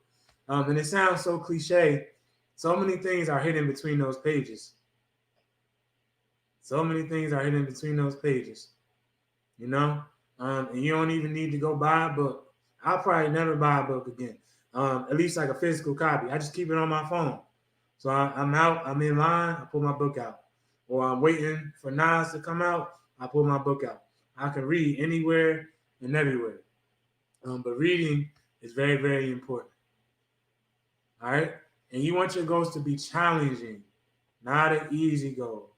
S1: And it sounds so cliche. So many things are hidden between those pages. So many things are hidden between those pages. You know, and you don't even need to go buy a book. I'll probably never buy a book again. At least like a physical copy. I just keep it on my phone. So I'm out. I'm in line. I pull my book out. Or I'm waiting for Nas to come out. I pull my book out. I can read anywhere and everywhere. But reading is very, very important. All right. And you want your goals to be challenging, not an easy goal.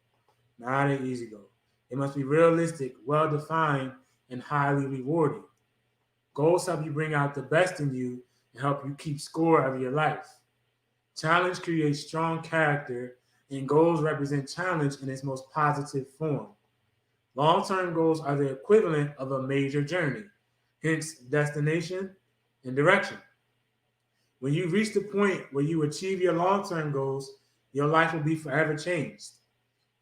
S1: Not an easy goal. It must be realistic, well defined, and highly rewarding. Goals help you bring out the best in you and help you keep score of your life. Challenge creates strong character, and goals represent challenge in its most positive form. Long term goals are the equivalent of a major journey, hence, destination and direction. When you reach the point where you achieve your long term goals, your life will be forever changed.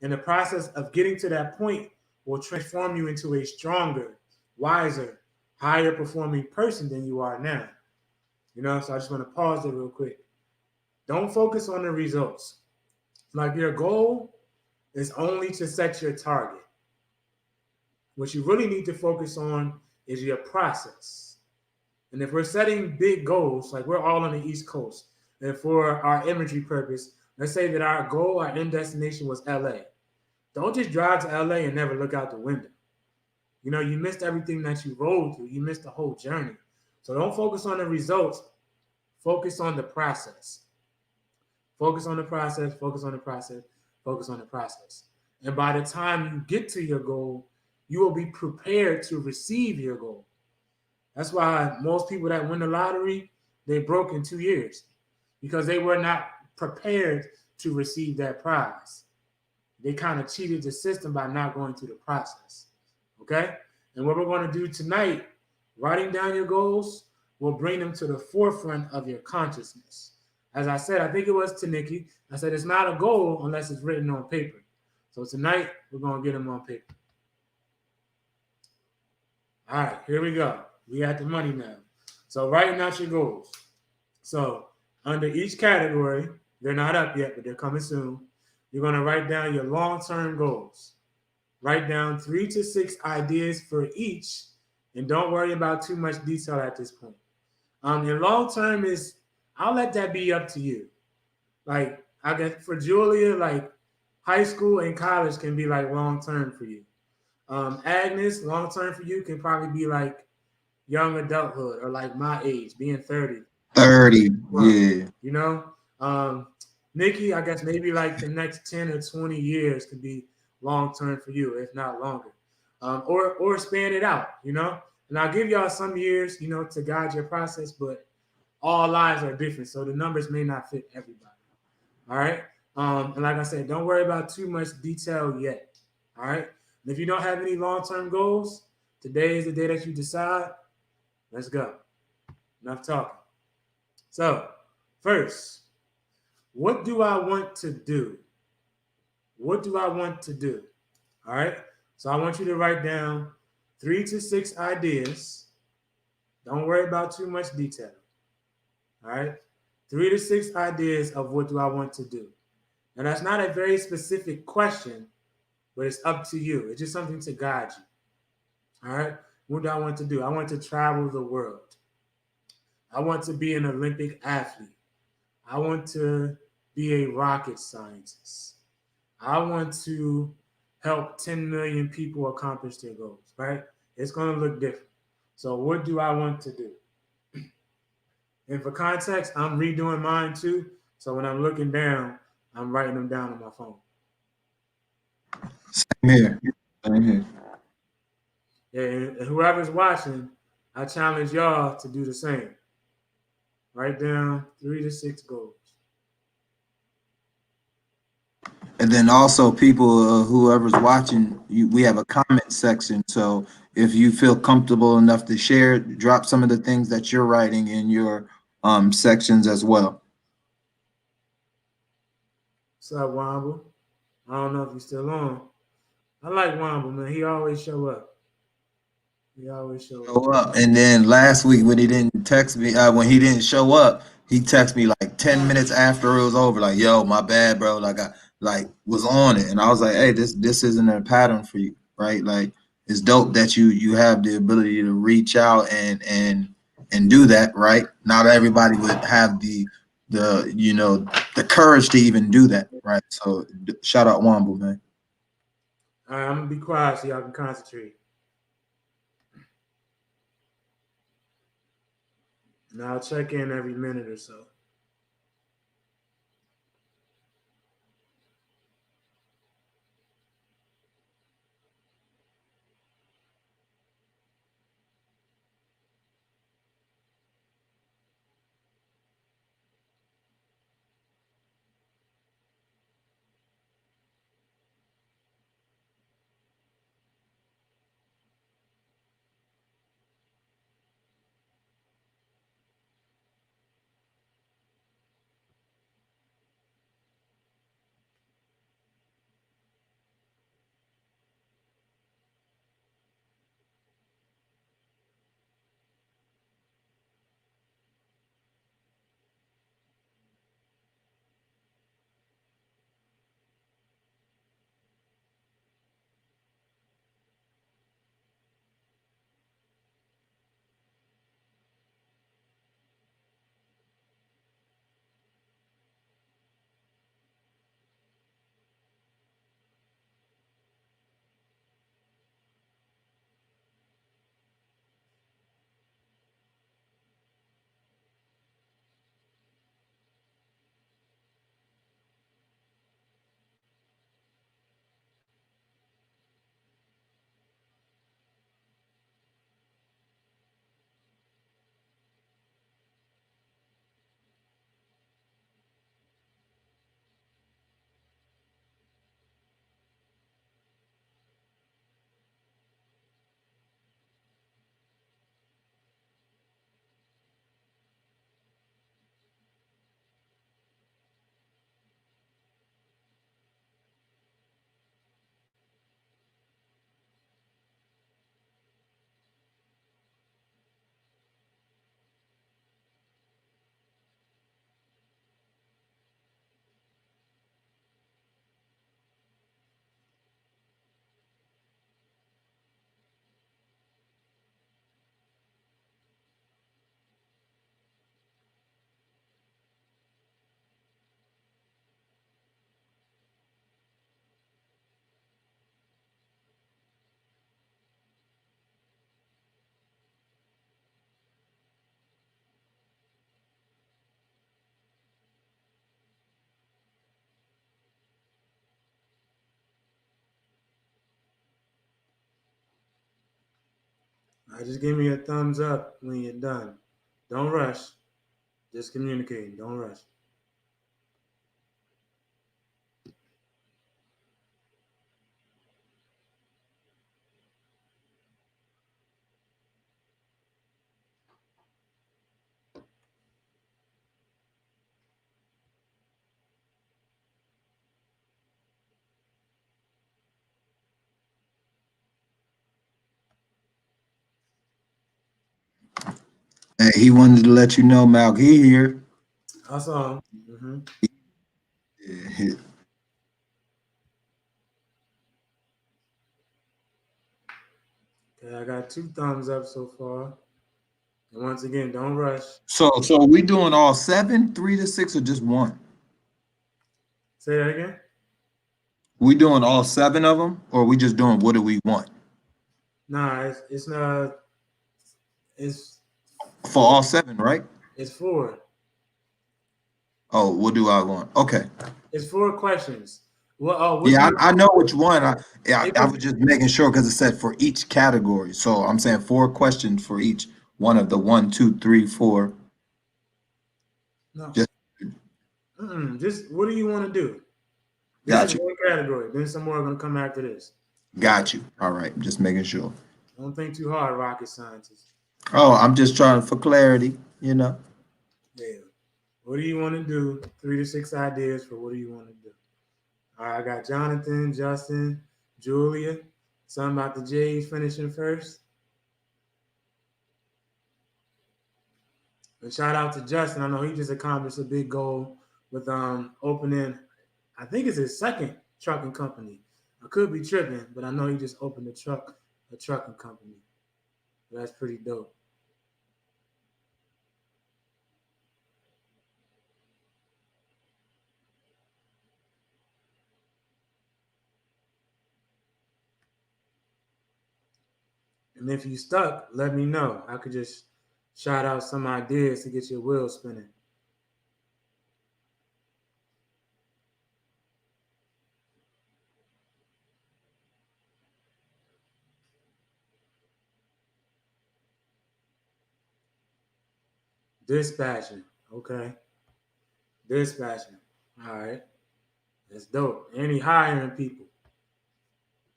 S1: And the process of getting to that point will transform you into a stronger, wiser, higher performing person than you are now. You know, so I just want to pause there real quick. Don't focus on the results. Like your goal is only to set your target. What you really need to focus on is your process. And if we're setting big goals, like we're all on the East Coast, and for our imagery purpose, let's say that our goal, our end destination was LA. Don't just drive to LA and never look out the window. You know, you missed everything that you rolled through. You missed the whole journey. So don't focus on the results. Focus on the process. Focus on the process, focus on the process, focus on the process. And by the time you get to your goal, you will be prepared to receive your goal. That's why most people that win the lottery, they broke in 2 years because they were not prepared to receive that prize. They kind of cheated the system by not going through the process. Okay? And what we're going to do tonight, writing down your goals, will bring them to the forefront of your consciousness. As I said, I think it was to Nikki, I said it's not a goal unless it's written on paper. So tonight, we're going to get them on paper. All right, here we go. We got the money now. So writing out your goals. So under each category, they're not up yet, but they're coming soon. You're going to write down your long-term goals. Write down 3 to 6 ideas for each and don't worry about too much detail at this point. And long term is, I'll let that be up to you. Like I guess for Julia, like high school and college can be like long term for you. Agnes, long term for you can probably be like young adulthood or like my age, being 30.
S2: 30,
S1: Well,
S2: yeah.
S1: you know, um, Nikki, I guess maybe like the next 10 or 20 years could be long term for you, if not longer. Or span it out, you know. And I'll give y'all some years, you know, to guide your process, but all lives are different, so the numbers may not fit everybody. All right. And like I said, don't worry about too much detail yet. All right. And if you don't have any long-term goals, today is the day that you decide. Let's go. Enough talking. So, first, what do I want to do? What do I want to do? All right. So I want you to write down 3 to 6 ideas. Don't worry about too much detail. All right. 3 to 6 ideas of what do I want to do. And that's not a very specific question, but it's up to you. It's just something to guide you. All right. What do I want to do? I want to travel the world. I want to be an Olympic athlete. I want to be a rocket scientist. I want to help 10 million people accomplish their goals, right? It's going to look different. So, what do I want to do? And for context, I'm redoing mine too. So, when I'm looking down, I'm writing them down on my phone.
S2: Same here. Same here.
S1: And whoever's watching, I challenge y'all to do the same. Write down 3 to 6 goals.
S2: And then also people, whoever's watching, we have a comment section. So if you feel comfortable enough to share, drop some of the things that you're writing in your sections as well.
S1: What's up, Womble? I don't know if you're still on. I like Womble, man. He always show up. He always show up.
S2: Show up. And then last week when he didn't text me, when he didn't show up, he texted me like 10 minutes after it was over, like, yo, my bad, bro. Like I like was on it. And I was like, hey, this isn't a pattern for you, right? Like it's dope that you have the ability to reach out and do that, right? Not everybody would have the courage to even do that, right? So shout out Womble, man.
S1: All right, I'm gonna be quiet so y'all can concentrate. And I'll check in every minute or so. Just give me a thumbs up when you're done. Don't rush. Just communicate. Don't rush.
S2: Hey, he wanted to let you know, Malc, he here.
S1: I saw him. Mm-hmm.
S2: Yeah,
S1: Okay, I got two thumbs up so far. And once again, don't rush.
S2: so we doing all seven, 3 to 6, or just one?
S1: Say that again.
S2: We doing all seven of them, or we just doing what do we want
S1: Nah, it's not. It's
S2: for all seven, right?
S1: it's four.
S2: Oh, what do I want? Okay.
S1: It's four questions. Well, oh, what do
S2: Yeah,
S1: you?
S2: I know which one.
S1: It
S2: I
S1: can
S2: was just making sure because it said for each category. So I'm saying 4 questions for each one of the one, two, three, four.
S1: no.
S2: Just
S1: Just what do you want to do? This is
S2: got you.
S1: one category. Then some more are gonna come after this.
S2: Got you. All right. Just making sure.
S1: Don't think too hard, rocket scientists.
S2: Oh, I'm just trying for clarity, you know.
S1: Yeah. What do you want to do? 3 to 6 ideas for what do you want to do? All right, I got Jonathan, Justin, Julia. Something about the Jays finishing first. And shout out to Justin. I know he just accomplished a big goal with opening, I think it's his second trucking company. I could be tripping, but I know he just opened a trucking company. That's pretty dope. And if you stuck, let me know. I could just shout out some ideas to get your wheels spinning. Dispatching. Okay. Dispatching. All right. That's dope. And he hiring people.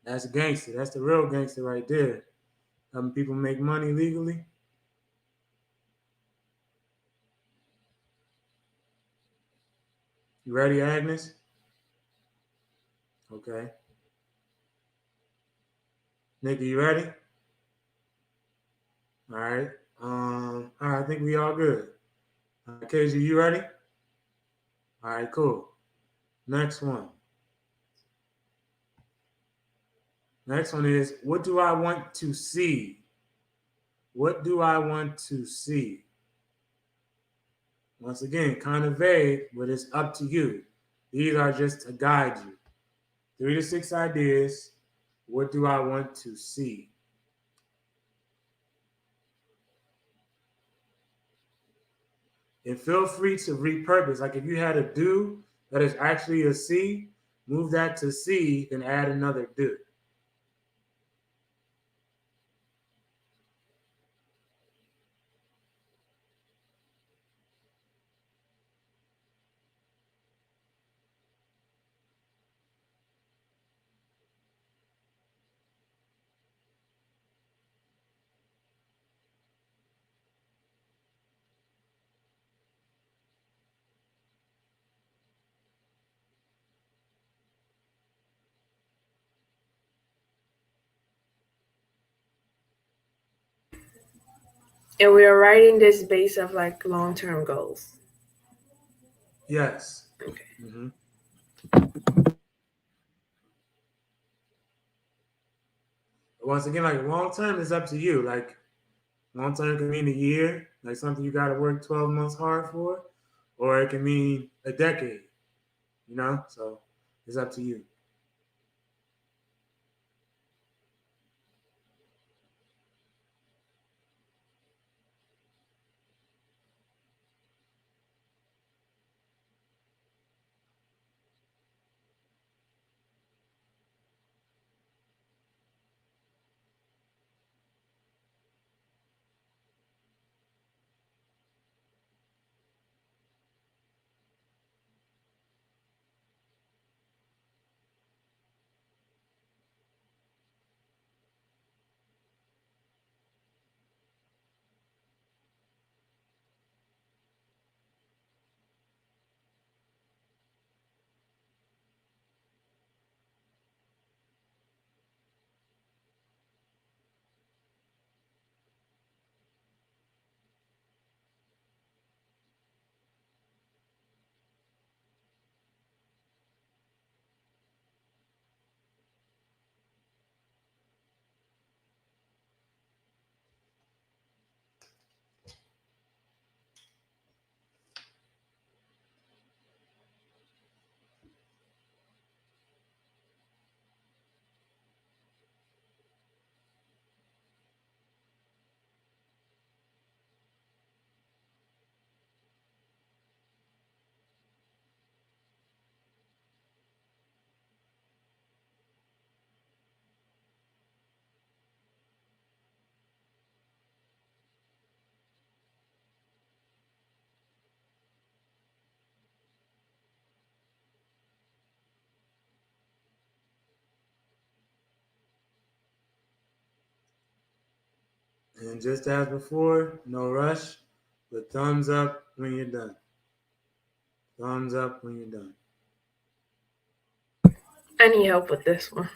S1: That's a gangster. That's the real gangster right there. Helping people make money legally. You ready, Agnes? Okay. Nikki, you ready? All right. All right, I think we all good. KG, you ready? All right, cool. Next one. Next one is what do I want to see? What do I want to see? Once again, kind of vague, but it's up to you. These are just to guide you. 3 to 6 ideas. What do I want to see? And feel free to repurpose. Like if you had a do that is actually a C, move that to C, then add another do.
S4: And we are writing this based of like long-term goals.
S1: Yes.
S4: Okay.
S1: Mm-hmm. Once again, like long term is up to you. Like long term can mean a year, like something you got to work 12 months hard for, or it can mean a decade, you know? So it's up to you. And just as before, no rush, but thumbs up when you're done. Thumbs up when you're done.
S4: I need help with this one.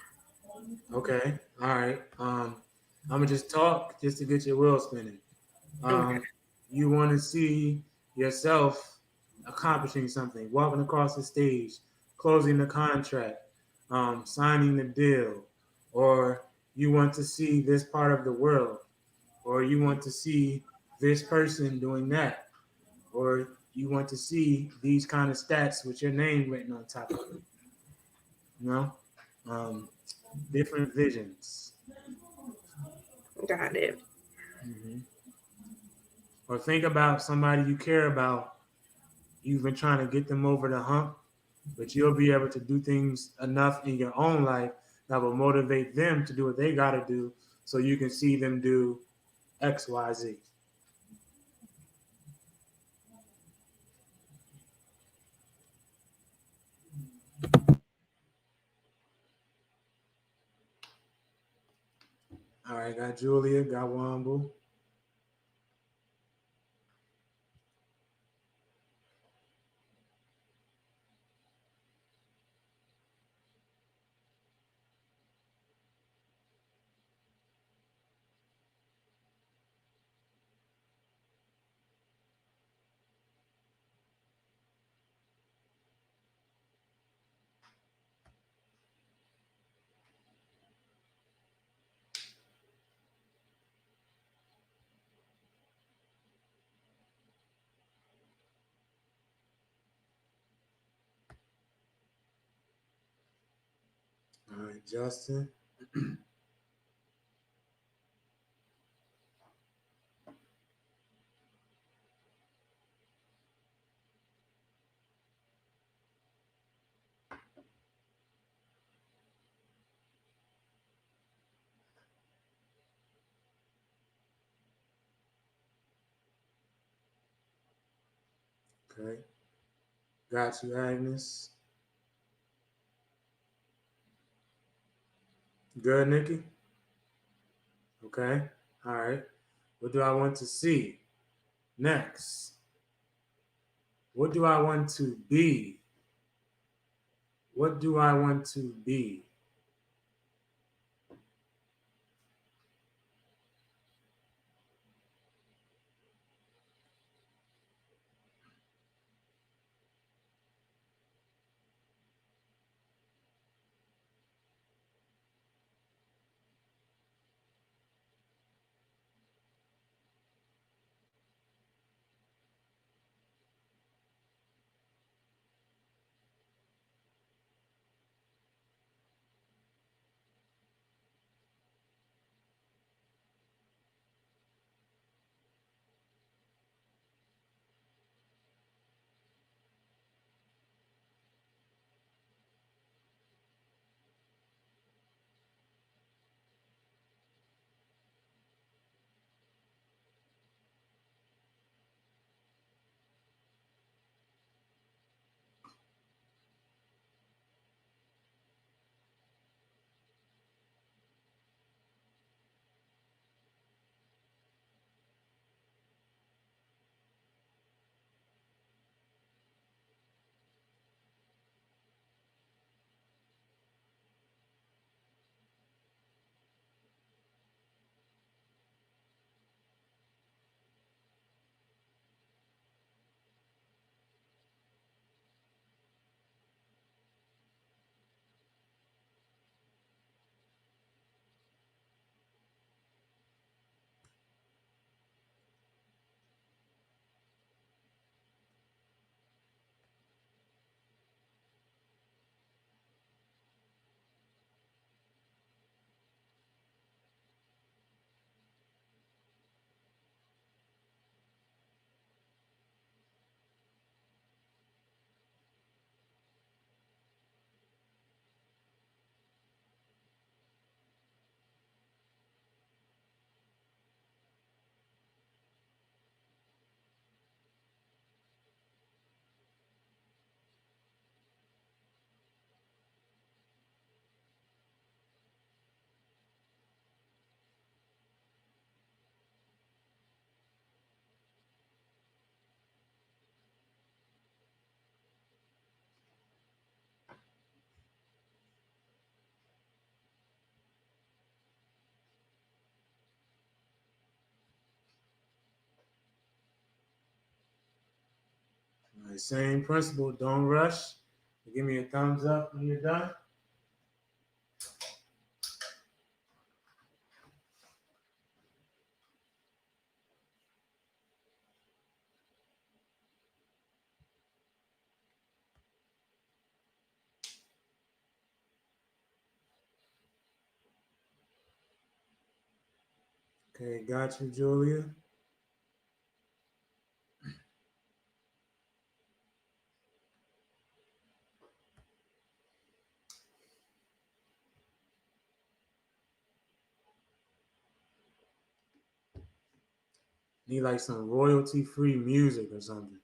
S1: Okay. All right. I'm gonna just talk just to get your wheels spinning.
S4: Okay.
S1: Um, you want to see yourself accomplishing something, walking across the stage, closing the contract, signing the deal, or you want to see this part of the world, or you want to see this person doing that, or you want to see these kind of stats with your name written on top of it. You know, um, different visions.
S4: Got it.
S1: Hmm. Or think about somebody you care about. You've been trying to get them over the hump, but you'll be able to do things enough in your own life that will motivate them to do what they got to do so you can see them do X, Y, Z. All right, got Julia, got Wamble. All right, Justin. Okay, got you, Agnes. Good, Nikki. Okay, all right. What do I want to see next? What do I want to be? What do I want to be? The same principle. Don't rush. Give me a thumbs up when you're done. Okay, got you, Julia. Need like some royalty-free music or something.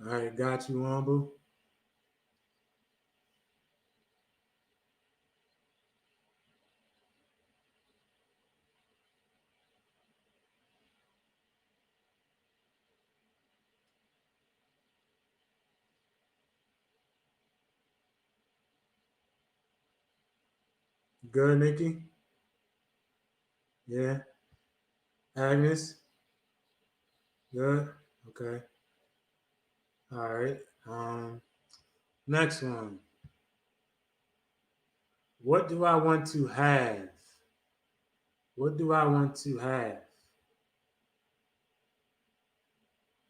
S1: All right, got you, Womble. Good, Nikki? Yeah. Agnes? Good? Okay. All right. Next one. What do I want to have? What do I want to have?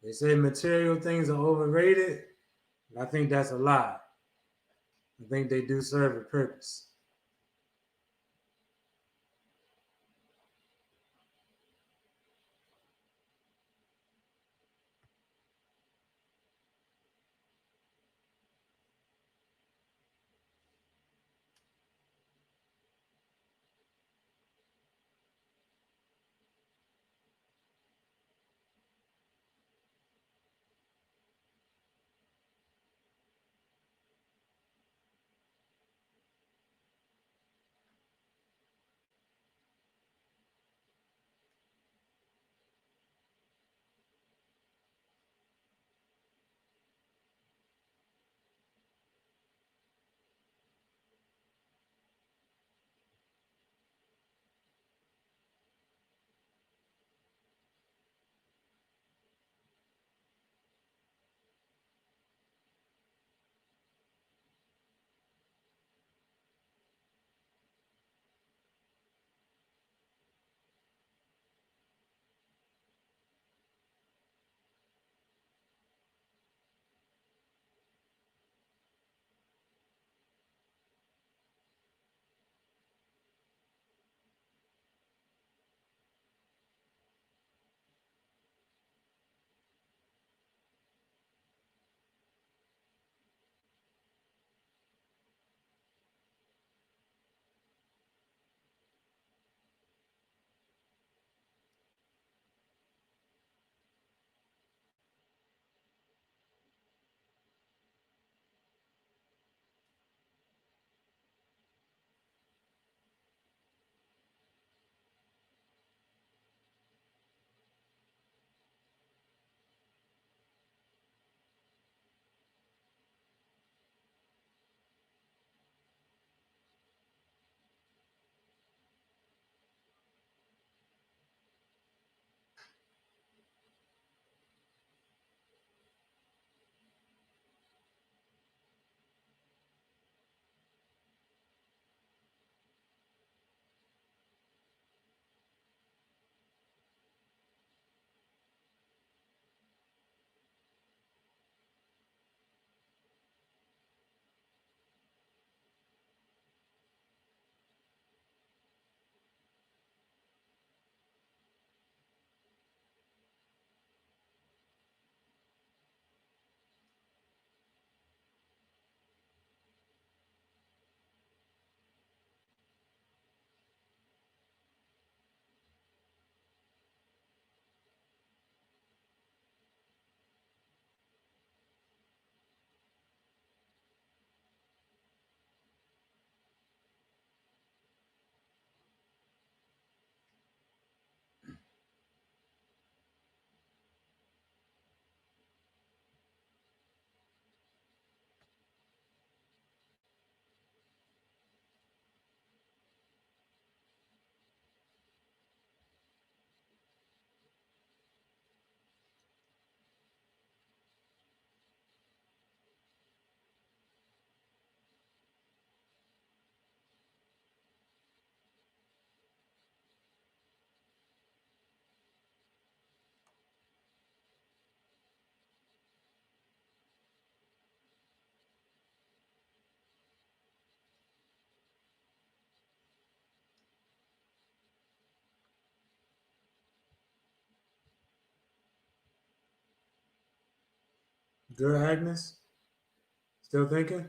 S1: They say material things are overrated. But I think that's a lie. I think they do serve a purpose. Good, Agnes? Still thinking?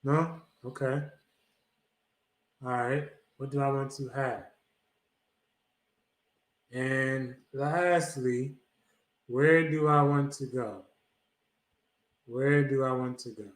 S1: No? Okay. All right. What do I want to have? And lastly, where do I want to go? Where do I want to go?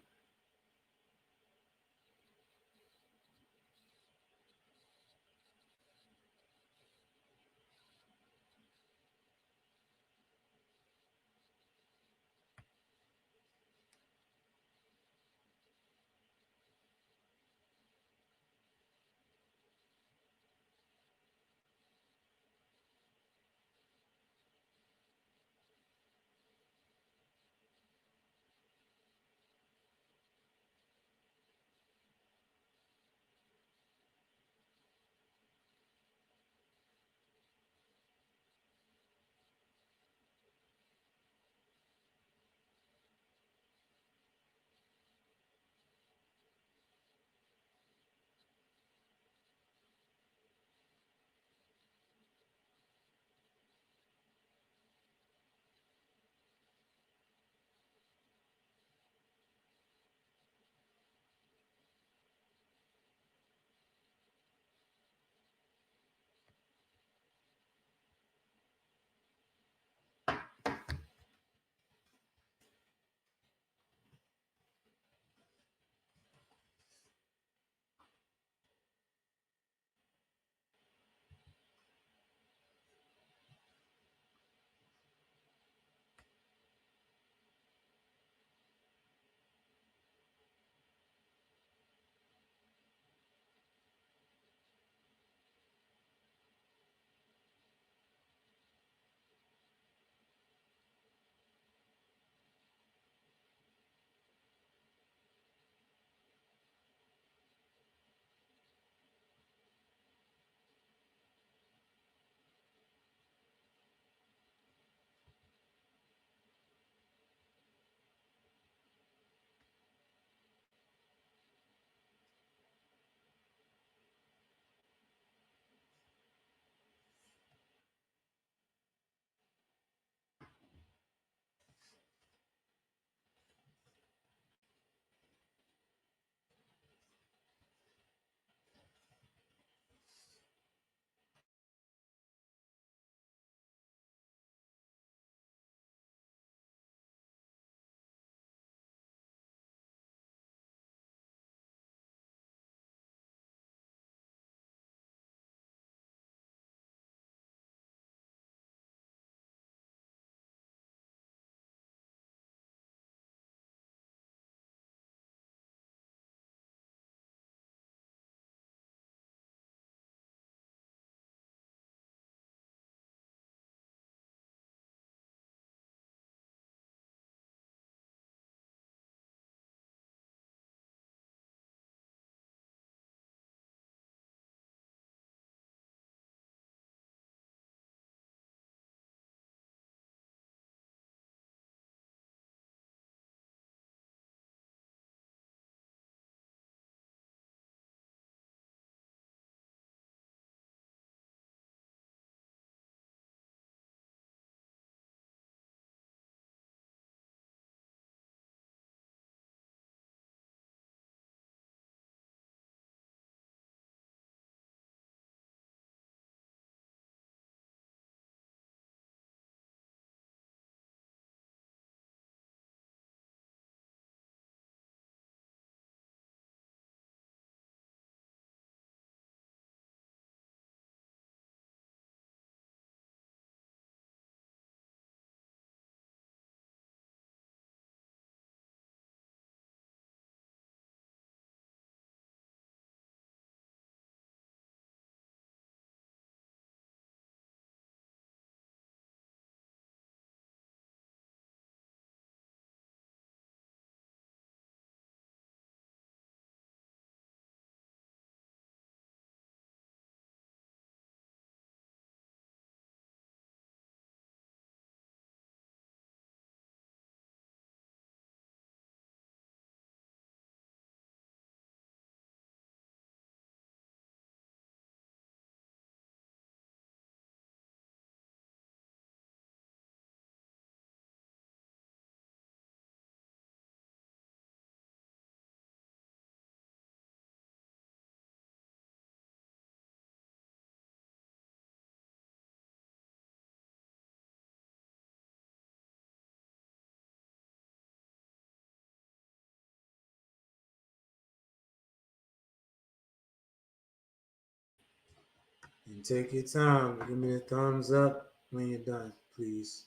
S1: And take your time. Give me a thumbs up when you're done, please.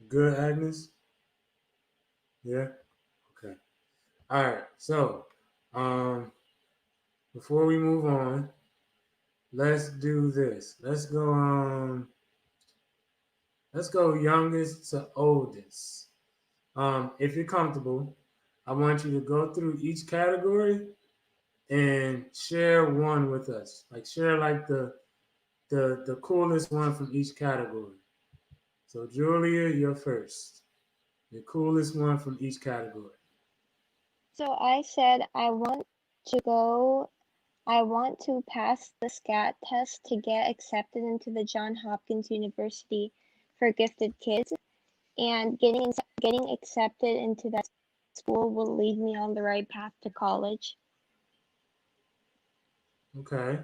S1: Good, Agnes? Yeah? Okay. All right. So, um, before we move on, let's do this. Let's go youngest to oldest. If you're comfortable, I want you to go through each category and share one with us. Like share like the coolest one from each category. So Julia, you're first. The coolest one from each category.
S5: So I said to go, I want to pass the SCAT test to get accepted into the Johns Hopkins University for gifted kids, and getting accepted into that school will lead me on the right path to college.
S1: Okay.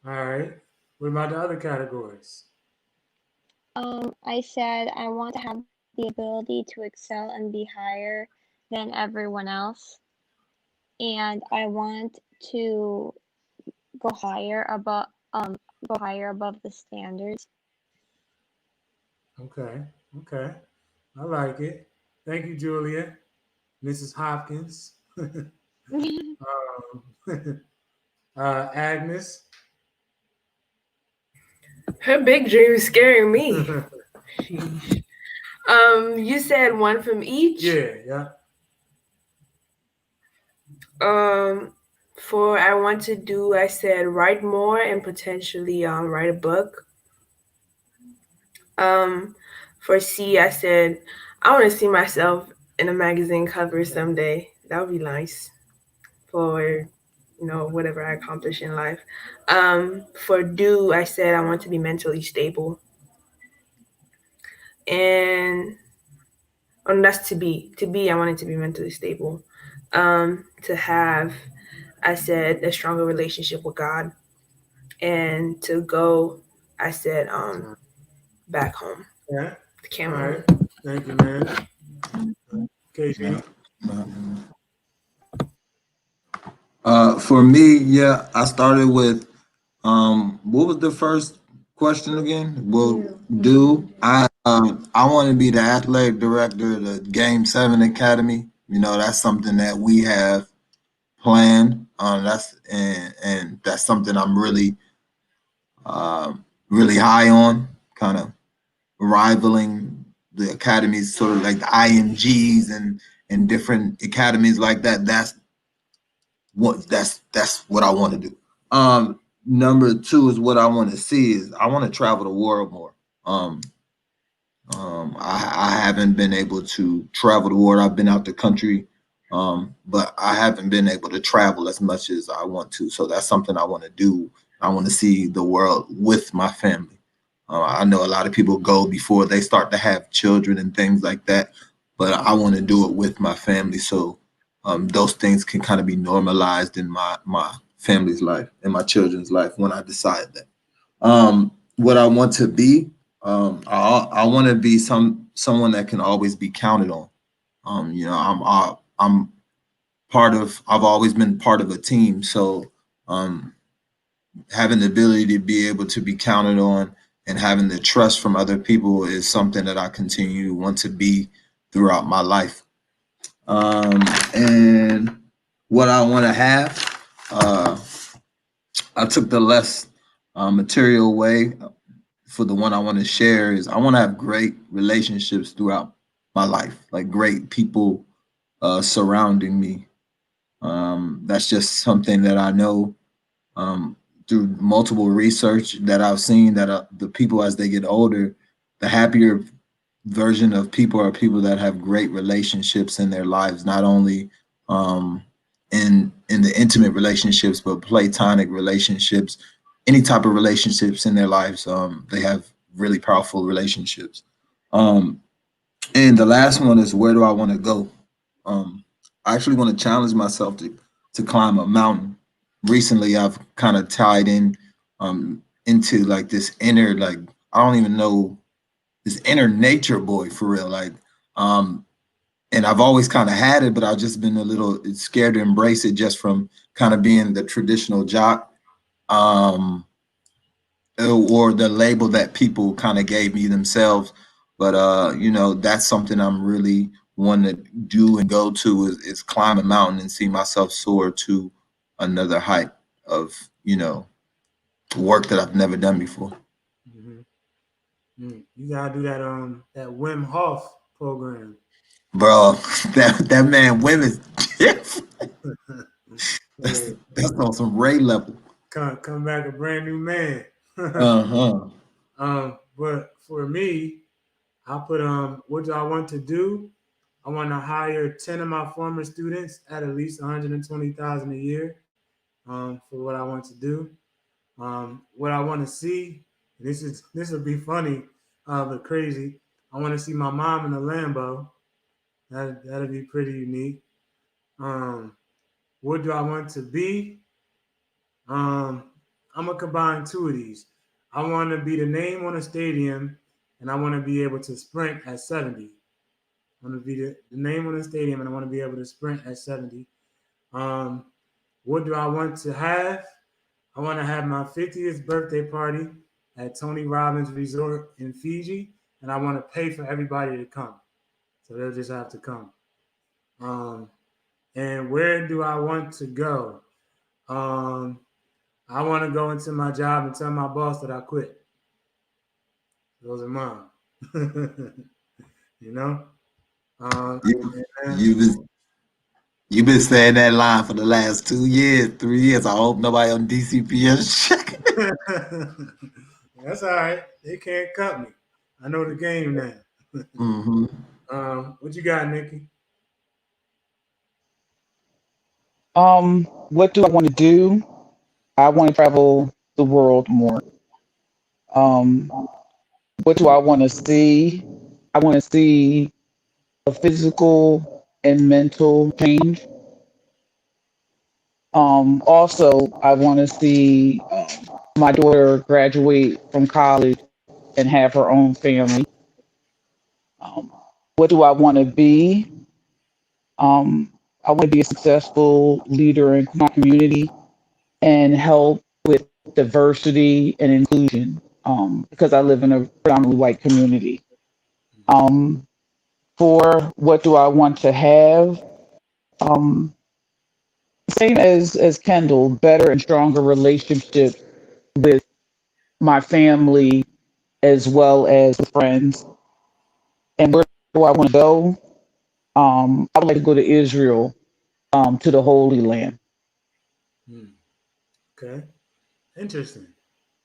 S1: All right. What about the other categories?
S5: I said I want to have the ability to excel and be higher than everyone else, and I want to go higher above the standards.
S1: Okay. Okay. I like it. Thank you, Julia. Mrs. Hopkins. Agnes.
S4: Her big dream is scaring me. Sheesh. You said one from each.
S1: Yeah, yeah.
S4: Um, for I want to do, I said write more and potentially write a book. Um, for C, I said I want to see myself in a magazine cover someday. That would be nice for whatever I accomplish in life. For do, I said I want to be mentally stable, and that's to be. To be, I wanted to be mentally stable. To have, I said a stronger relationship with God, and to go, I said back home,
S1: Yeah.
S4: to
S1: All right.
S4: Cameroon.
S1: Thank you, man. KG.
S2: For me, yeah, I started with what was the first question again? Well, do I want to be the athletic director of the Game 7 Academy. You know, that's something that we have planned. And that's something I'm really high on, kind of rivaling the academies, sort of like the IMGs and different academies like that. That's what I want to do. Number two is what I want to see is I want to travel the world more. Um, I haven't been able to travel the world. I've been out the country, but I haven't been able to travel as much as I want to. So that's something I want to do. I want to see the world with my family. I know a lot of people go before they start to have children and things like that, but I want to do it with my family. So those things can kind of be normalized in my family's life and my children's life when I decide that. What I want to be, I want to be someone that can always be counted on. You know, I'm part of. I've always been part of a team, so having the ability to be able to be counted on and having the trust from other people is something that I continue to want to be throughout my life. And what I want to have, I took the less material way for the one I want to share is I want to have great relationships throughout my life, like great people surrounding me. That's just something that I know um, through multiple research that I've seen that the people as they get older, the happier version of people are people that have great relationships in their lives, not only um, in the intimate relationships, but platonic relationships, any type of relationships in their lives. They have really powerful relationships. Um, and the last one is, where do I want to go? Um, I actually want to challenge myself to climb a mountain. Recently, I've kind of tied in into like this inner, like, I don't even know, this inner nature boy for real. Like, um, and I've always kind of had it, but I've just been a little scared to embrace it, just from kind of being the traditional jock. Um, or the label that people kind of gave me themselves. But that's something I'm really want to do and go to, is climb a mountain and see myself soar to another height of work that I've never done before.
S1: Mm-hmm. You gotta do that Wim Hof program.
S2: Bro, that man women different.
S1: Yeah,
S2: That's on some Ray level.
S1: come back a brand new man.
S2: Uh-huh.
S1: But for me, I put what do I want to do? I want to hire 10 of my former students at least 120,000 a year for what I want to do. What I want to see, this will be funny, but crazy. I want to see my mom in a Lambo. That'll be pretty unique. Um, what do I want to be? Um, I'm gonna combine two of these. I want to be the name on a stadium, and I want to be able to sprint at 70. I want to be the name on the stadium, and I want to be able to sprint at 70. Um, what do I want to have? I want to have my 50th birthday party at Tony Robbins Resort in Fiji, and I want to pay for everybody to come. So they'll just have to come. Um, and where do I want to go? Um, I want to go into my job and tell my boss that I quit. Those are mine. you know?
S2: You,
S1: And
S2: you've been you've been saying that line for the last 2 years, 3 years. I hope nobody on DCPS checking.
S1: that's all right. They can't cut me. I know the game now.
S2: Mm-hmm.
S1: What you got, Nikki?
S3: What do I want to do? I want to travel the world more. Um, what do I want to see? I want to see a physical and mental change. Also, I want to see my daughter graduate from college and have her own family. Um, what do I want to be? I want to be a successful leader in my community and help with diversity and inclusion because I live in a predominantly white community. Um, for what do I want to have? Um, Same as Kendall, better and stronger relationships with my family as well as with friends. And where do I want to go? I would like to go to Israel, to the Holy Land.
S1: Hmm. Okay. Interesting.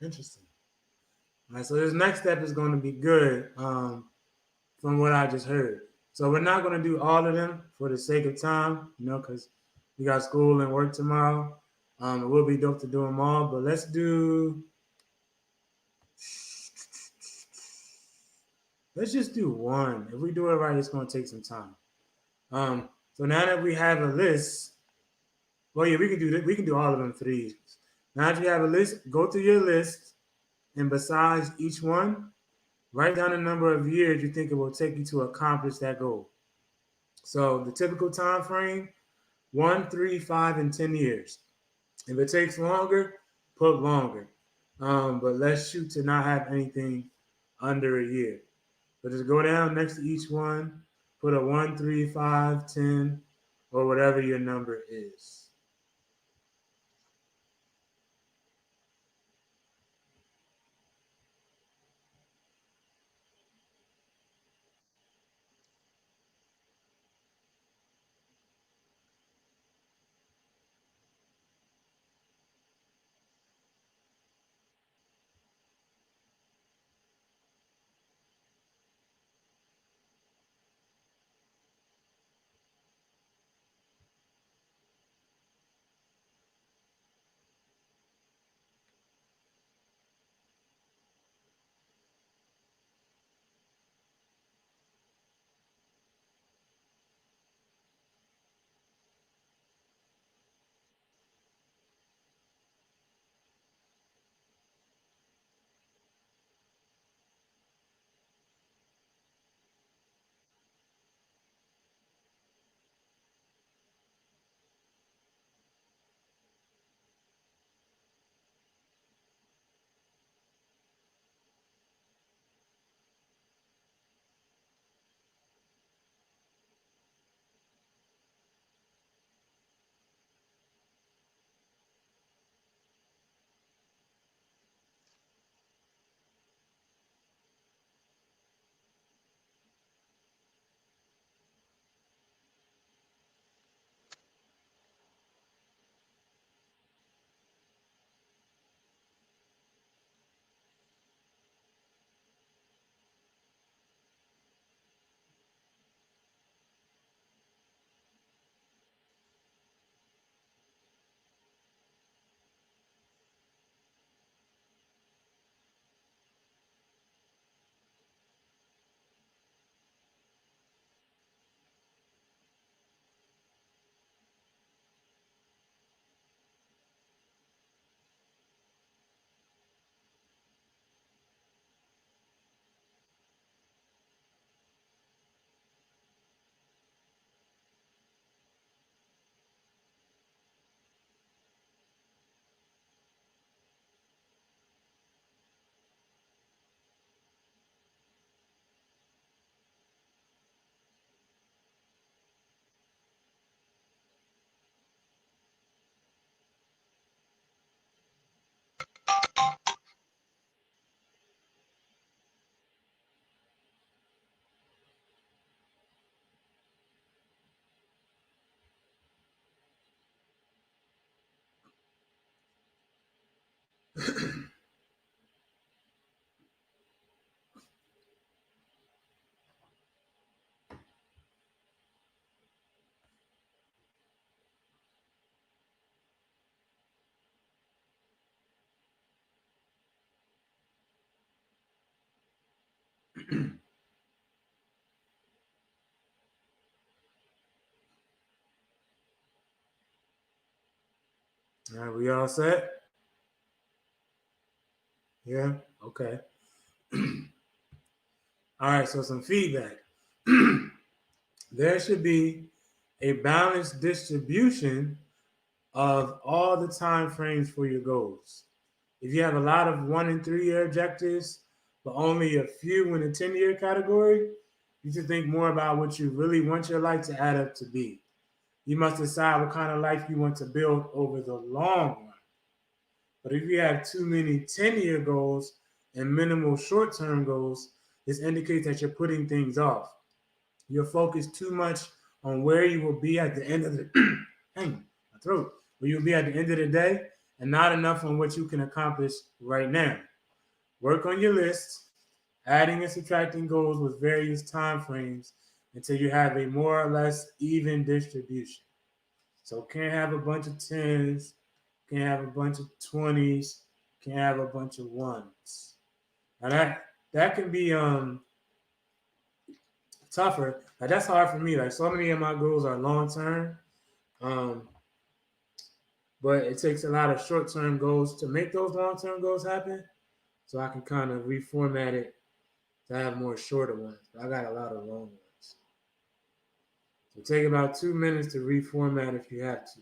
S1: Interesting. All right. So this next step is going to be good from what I just heard. So we're not going to do all of them for the sake of time, because we got school and work tomorrow. It will be dope to do them all, but let's just do one. If we do it right, it's going to take some time. So now that we have a list, well, yeah, we can do that. We can do all of them threes. Now that you have a list, go through your list, and besides each one, write down the number of years you think it will take you to accomplish that goal. So the typical time frame: 1, 3, 5, and 10 years. If it takes longer, put longer. But let's shoot to not have anything under a year. So just go down next to each one, put a 1, 3, 5, 10, or whatever your number is. All right, we all set? Yeah? Okay. All right, so some feedback. There should be a balanced distribution of all the time frames for your goals. If you have a lot of 1 and 3 year objectives, but only a few in the 10-year category, you should think more about what you really want your life to add up to be. You must decide what kind of life you want to build over the long run. But if you have too many 10-year goals and minimal short-term goals, this indicates that you're putting things off. You're focused too much on where you will be at the end of the hang my throat. Where you'll be at the end of the day, and not enough on what you can accomplish right now. Work on your list, adding and subtracting goals with various time frames until you have a more or less even distribution. So can't have a bunch of 10s, can't have a bunch of 20s, can't have a bunch of ones. Now that can be tougher. Like that's hard for me. Like so many of my goals are long term, um, but it takes a lot of short term goals to make those long term goals happen. So I can kind of reformat it to have more shorter ones. But I got a lot of long ones. So take about 2 minutes to reformat if you have to.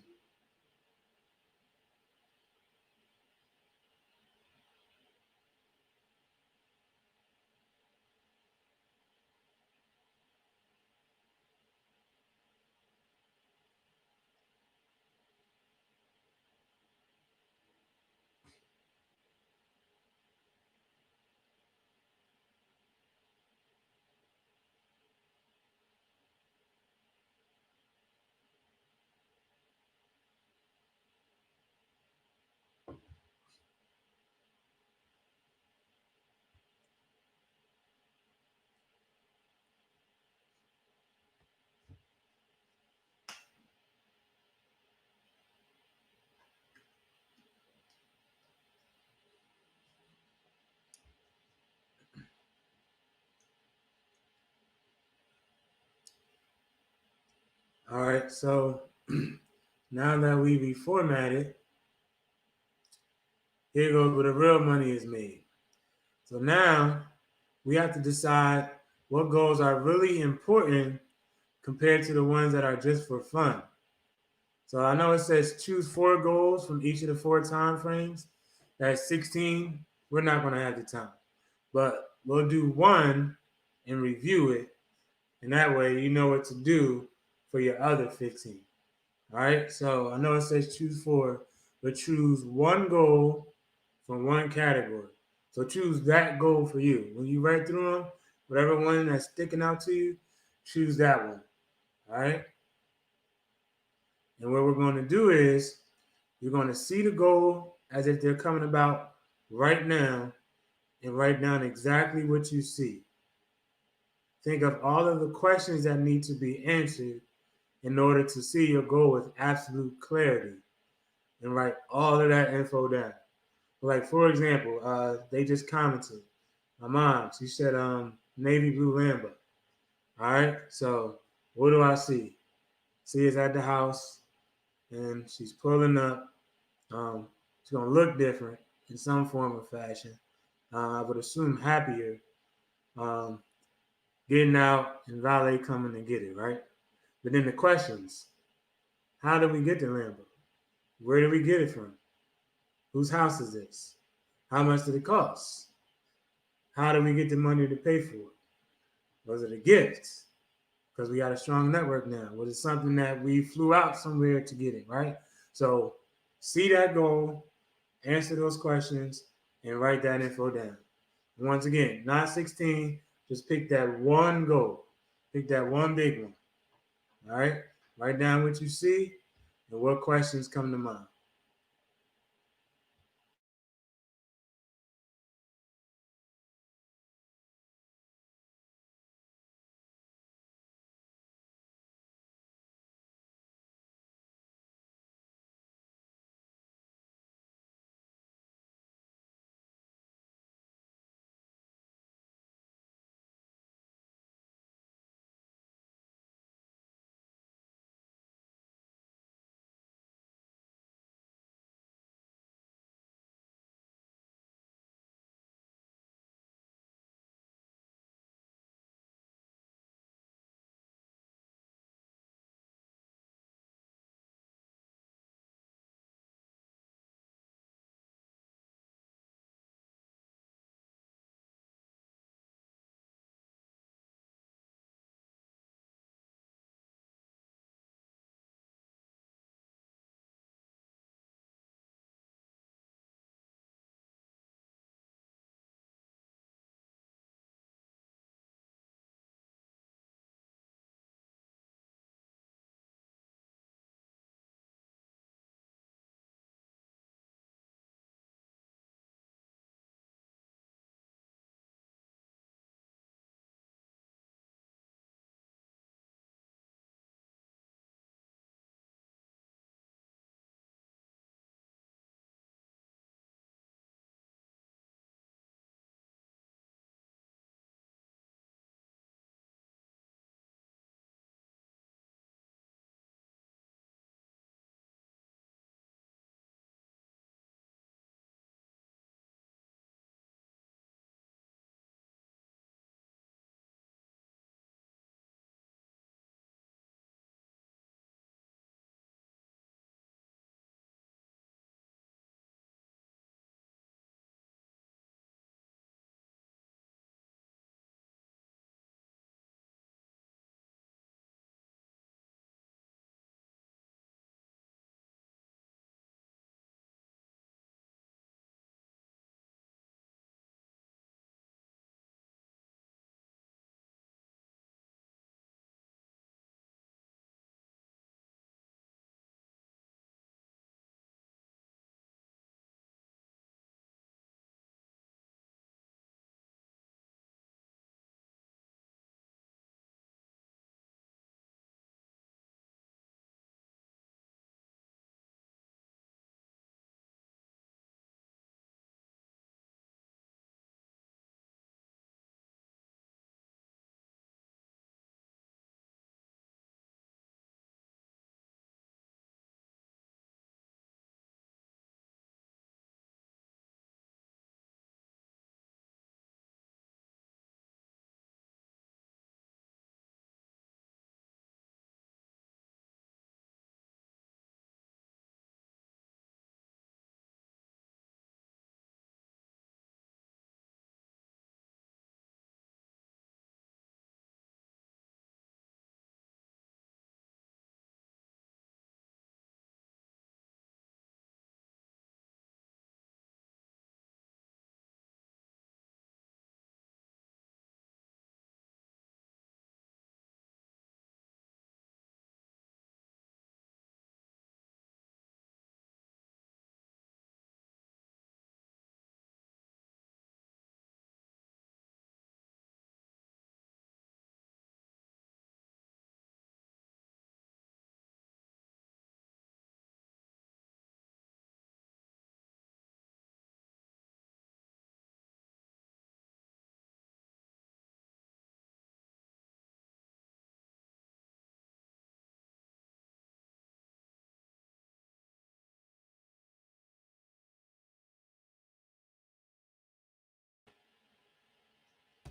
S1: All right, so now that we reformatted, here goes where the real money is made. So now we have to decide what goals are really important compared to the ones that are just for fun. So I know it says choose 4 goals from each of the 4 time frames. That's 16. We're not going to have the time, but we'll do one and review it. And that way you know what to do for your other 15. All right. So I know it says choose 4, but choose one goal from one category. So choose that goal for you. When you write through them, whatever one that's sticking out to you, choose that one. All right. And what we're going to do is you're going to see the goal as if they're coming about right now and write down exactly what you see. Think of all of the questions that need to be answered in order to see your goal with absolute clarity and write all of that info down. Like, for example, they just commented. My mom, she said navy blue Lambo. All right, so what do I see? See is at the house and she's pulling up. It's gonna look different in some form or fashion. I would assume happier. Um, Getting out and valet coming to get it, right? But then the questions: how did we get the Lambo? Where did we get it from? Whose house is this? How much did it cost? How did we get the money to pay for it? Was it a gift? Because we got a strong network now. Was it something that we flew out somewhere to get it, right? So see that goal, answer those questions, and write that info down. Once again, not 16, just pick that one goal. Pick that one big one. All right? Write down what you see and what questions come to mind.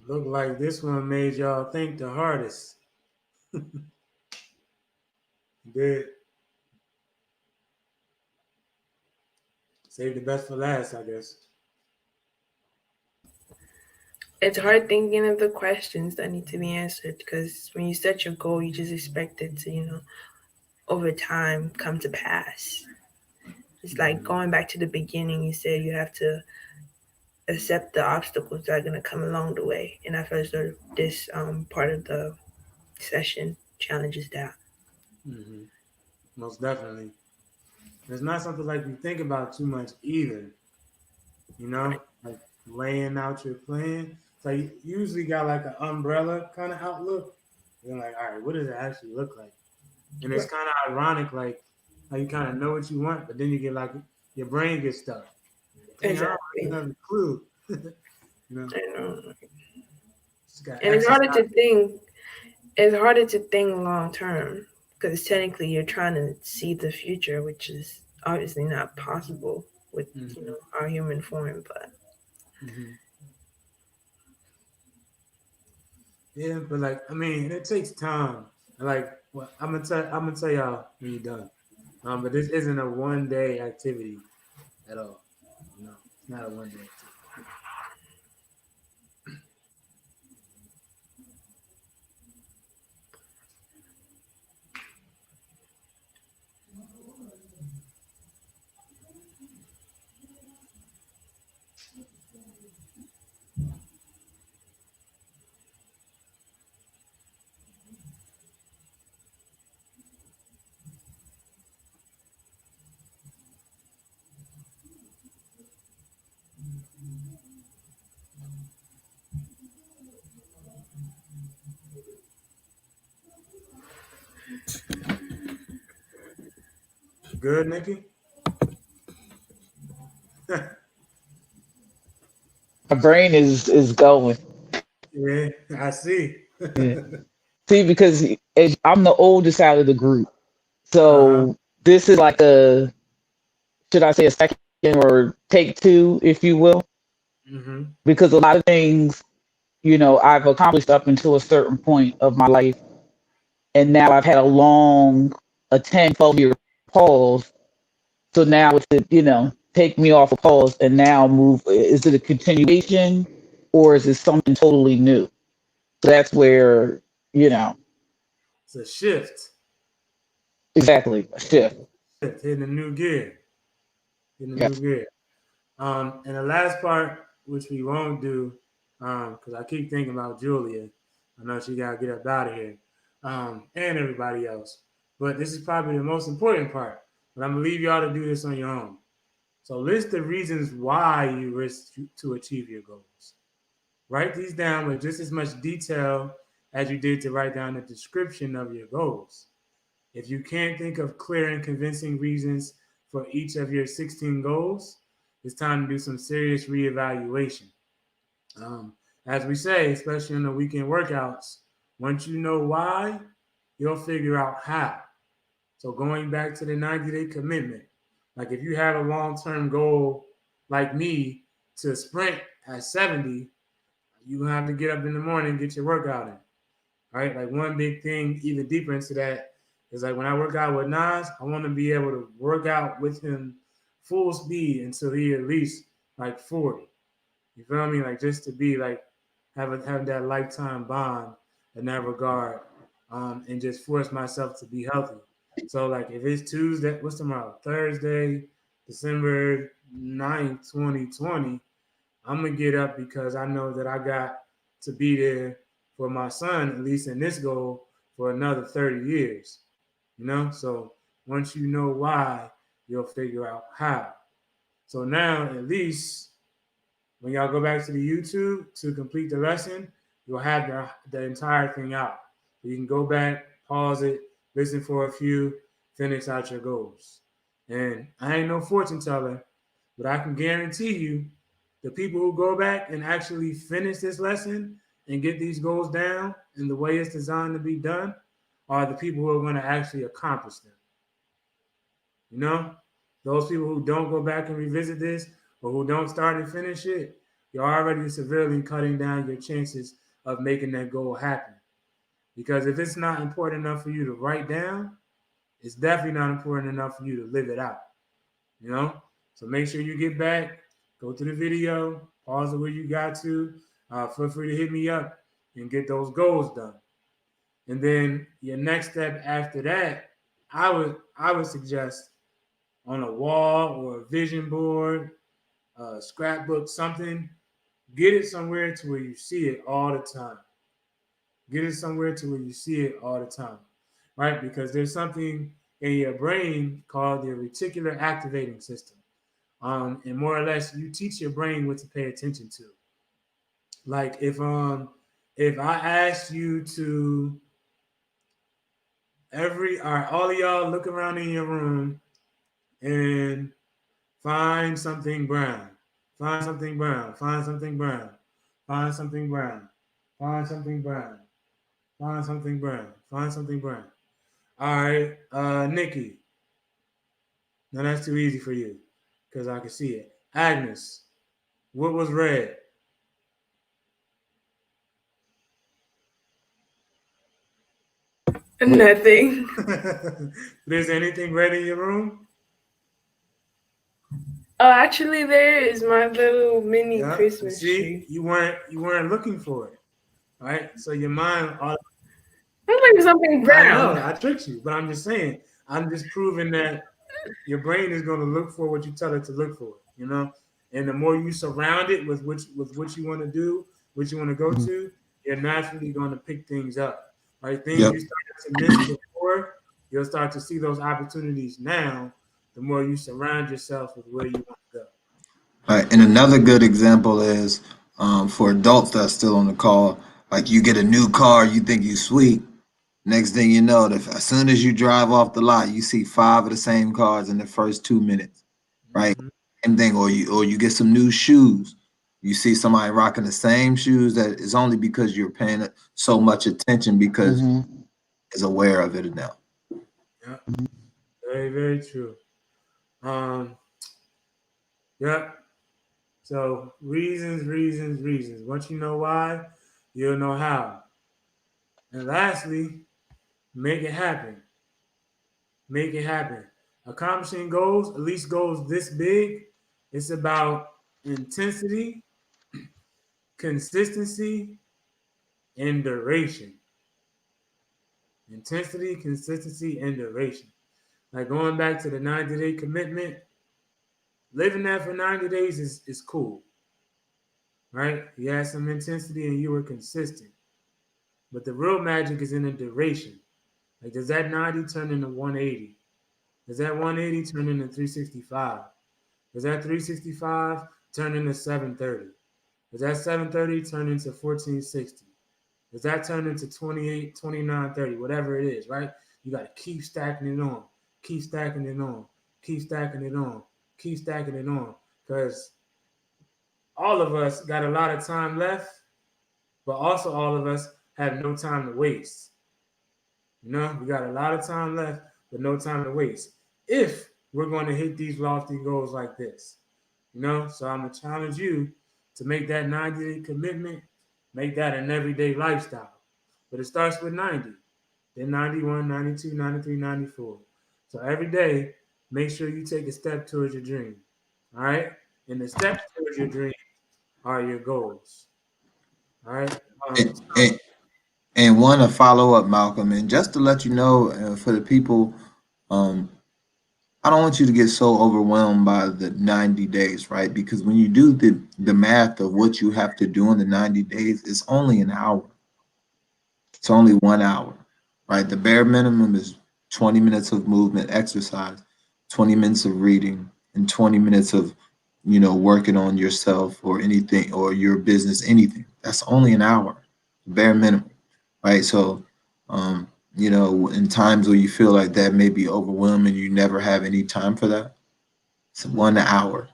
S1: Look like this one made y'all think the hardest. Did save the best for last, I guess.
S4: It's hard thinking of the questions that need to be answered because when you set your goal, you just expect it to, over time come to pass. It's like
S1: Mm-hmm.
S4: going back to the beginning. You said you have to accept the obstacles that are going to come along the way. And I feel as though this part of the session challenges that.
S1: Mm-hmm. Most definitely. It's not something like you think about too much either. You know, like laying out your plan. So you usually got like an umbrella kind of outlook. You're like, all right, what does it actually look like? And it's
S4: Right.
S1: kind of ironic, like how you kind of know what you want, but then you get like your brain gets stuck. Dang, I don't
S4: Exactly.
S1: really have a clue. You know,
S4: I know.
S1: just got
S4: And it's
S1: exercise.
S4: harder to think. It's harder to think long term because technically you're trying to see the future, which is obviously not possible with
S1: Mm-hmm.
S4: our human form. But
S1: Mm-hmm. Yeah, but like I mean, it takes time. Like, well, I'm gonna tell y'all when you're done. But this isn't a 1 day activity at all. No, it's not a 1 day activity. Good, Nikki.
S3: My brain is going.
S1: Yeah, I see.
S3: Yeah. See, because I'm the oldest out of the group,
S1: Uh-huh.
S3: so this is like a, should I say, a second or take two, if you will,
S1: Mm-hmm.
S3: because a lot of things, I've accomplished up until a certain point of my life, and now I've had a 10, 12-year pause. So now it's to, take me off a pause and now move. Is it a continuation or is it something totally new? So that's where, you know,
S1: It's a shift.
S3: exactly a shift.
S1: Shift, hitting a new gear. Hitting a new
S3: Yes.
S1: gear. And the last part, which we won't do, because I keep thinking about Julia. I know she gotta get up out of here, and everybody else. But this is probably the most important part. But I'm gonna leave y'all to do this on your own. So list the reasons why you wish to achieve your goals. Write these down with just as much detail as you did to write down the description of your goals. If you can't think of clear and convincing reasons for each of your 16 goals, it's time to do some serious reevaluation. Um, as we say, especially in the weekend workouts, once you know why, you'll figure out how. So going back to the 90-day commitment, like if you have a long-term goal like me to sprint at 70, you have to get up in the morning and get your workout in. Right? Like one big thing, even deeper into that, is like when I work out with Nas, I want to be able to work out with him full speed until he at least like 40. You feel me? Like just to be like have that lifetime bond in that regard, and just force myself to be healthy. So like if it's Tuesday, what's tomorrow? Thursday, December 9th, 2020. I'm gonna get up because I know that I got to be there for my son, at least in this goal, for another 30 years. So once you know why, you'll figure out how. So now at least when y'all go back to the YouTube to complete the lesson, you'll have the entire thing out. So you can go back, pause it, listen for a few, finish out your goals. And I ain't no fortune teller, but I can guarantee you the people who go back and actually finish this lesson and get these goals down in the way it's designed to be done are the people who are going to actually accomplish them. You know, those people who don't go back and revisit this or who don't start and finish it you're already severely cutting down your chances of making that goal happen. Because if it's not important enough for you to write down, it's definitely not important enough for you to live it out. You know? So make sure you get back, go to the video, pause it where you got to. Feel free to hit me up and get those goals done. And then your next step after that, I would suggest on a wall or a vision board, scrapbook, something. Get it somewhere to where you see it all the time. Get it somewhere to where you see it all the time, right? Because there's something in your brain called the reticular activating system. And more or less, you teach your brain what to pay attention to. Like if I asked you to all of y'all look around in your room and find something brown. Find something brown. Find something brown. Find something brown. Find something brown. Find something brown. Find something brown. All right, Nikki. No, that's too easy for you because I can see it. Agnes, what was red?
S4: Nothing.
S1: There's anything red in your room?
S4: Oh, actually, there is my little mini
S1: Yeah.
S4: Christmas
S1: See,
S4: tree.
S1: you weren't looking for it, right? So your mind.
S4: I'm like something
S1: I know
S4: brown.
S1: I tricked you, but I'm just saying. I'm just proving that your brain is going to look for what you tell it to look for. You know, and the more you surround it with what you want to do, what you want to go
S2: Mhm.
S1: to, you're naturally going to pick things up. Right, things
S2: Yep.
S1: you started to miss before, you'll start to see those opportunities now. The more you surround yourself with where you want to go.
S2: Right. And another good example is for adults that's still on the call, like you get a new car, you think you sweet. Next thing you know, as soon as you drive off the lot, you see five of the same cars in the first 2 minutes, right?
S1: Mm-hmm.
S2: Same thing, or you get some new shoes. You see somebody rocking the same shoes that is only because you're paying so much attention because
S3: Mm-hmm.
S2: is aware of it now.
S1: Yeah, very very true. Um, yeah. So reasons, reasons, reasons. Once you know why, you'll know how. And lastly, make it happen. Make it happen. Accomplishing goals, at least goals this big, it's about intensity, consistency, and duration. Intensity, consistency, and duration. Like going back to the 90-day commitment, living that for 90 days is cool, right? You had some intensity and you were consistent. But the real magic is in the duration. Like, does that 90 turn into 180? Does that 180 turn into 365? Does that 365 turn into 730? Does that 730 turn into 1460? Does that turn into 28, 29, 30? Whatever it is, right? You got to keep stacking it on, keep stacking it on, keep stacking it on, keep stacking it on. Because all of us got a lot of time left, but also all of us have no time to waste. You know, we got a lot of time left, but no time to waste. If we're going to hit these lofty goals like this, you know, so I'm gonna challenge you to make that 90-day commitment, make that an everyday lifestyle. But it starts with 90, then 91, 92, 93, 94. So every day, make sure you take a step towards your dream. All right, and the steps towards your dream are your goals. All right.
S2: And, and, and want to follow up, Malcolm, and just to let you know, for the people, um, I don't want you to get so overwhelmed by the 90 days, right? Because when you do the math of what you have to do in the 90 days, it's only an hour. It's only 1 hour, right? The bare minimum is 20 minutes of movement, exercise, 20 minutes of reading, and 20 minutes of, working on yourself or anything or your business, anything. That's only an hour, bare minimum, right? So, in times where you feel like that may be overwhelming, you never have any time for that. It's 1 hour.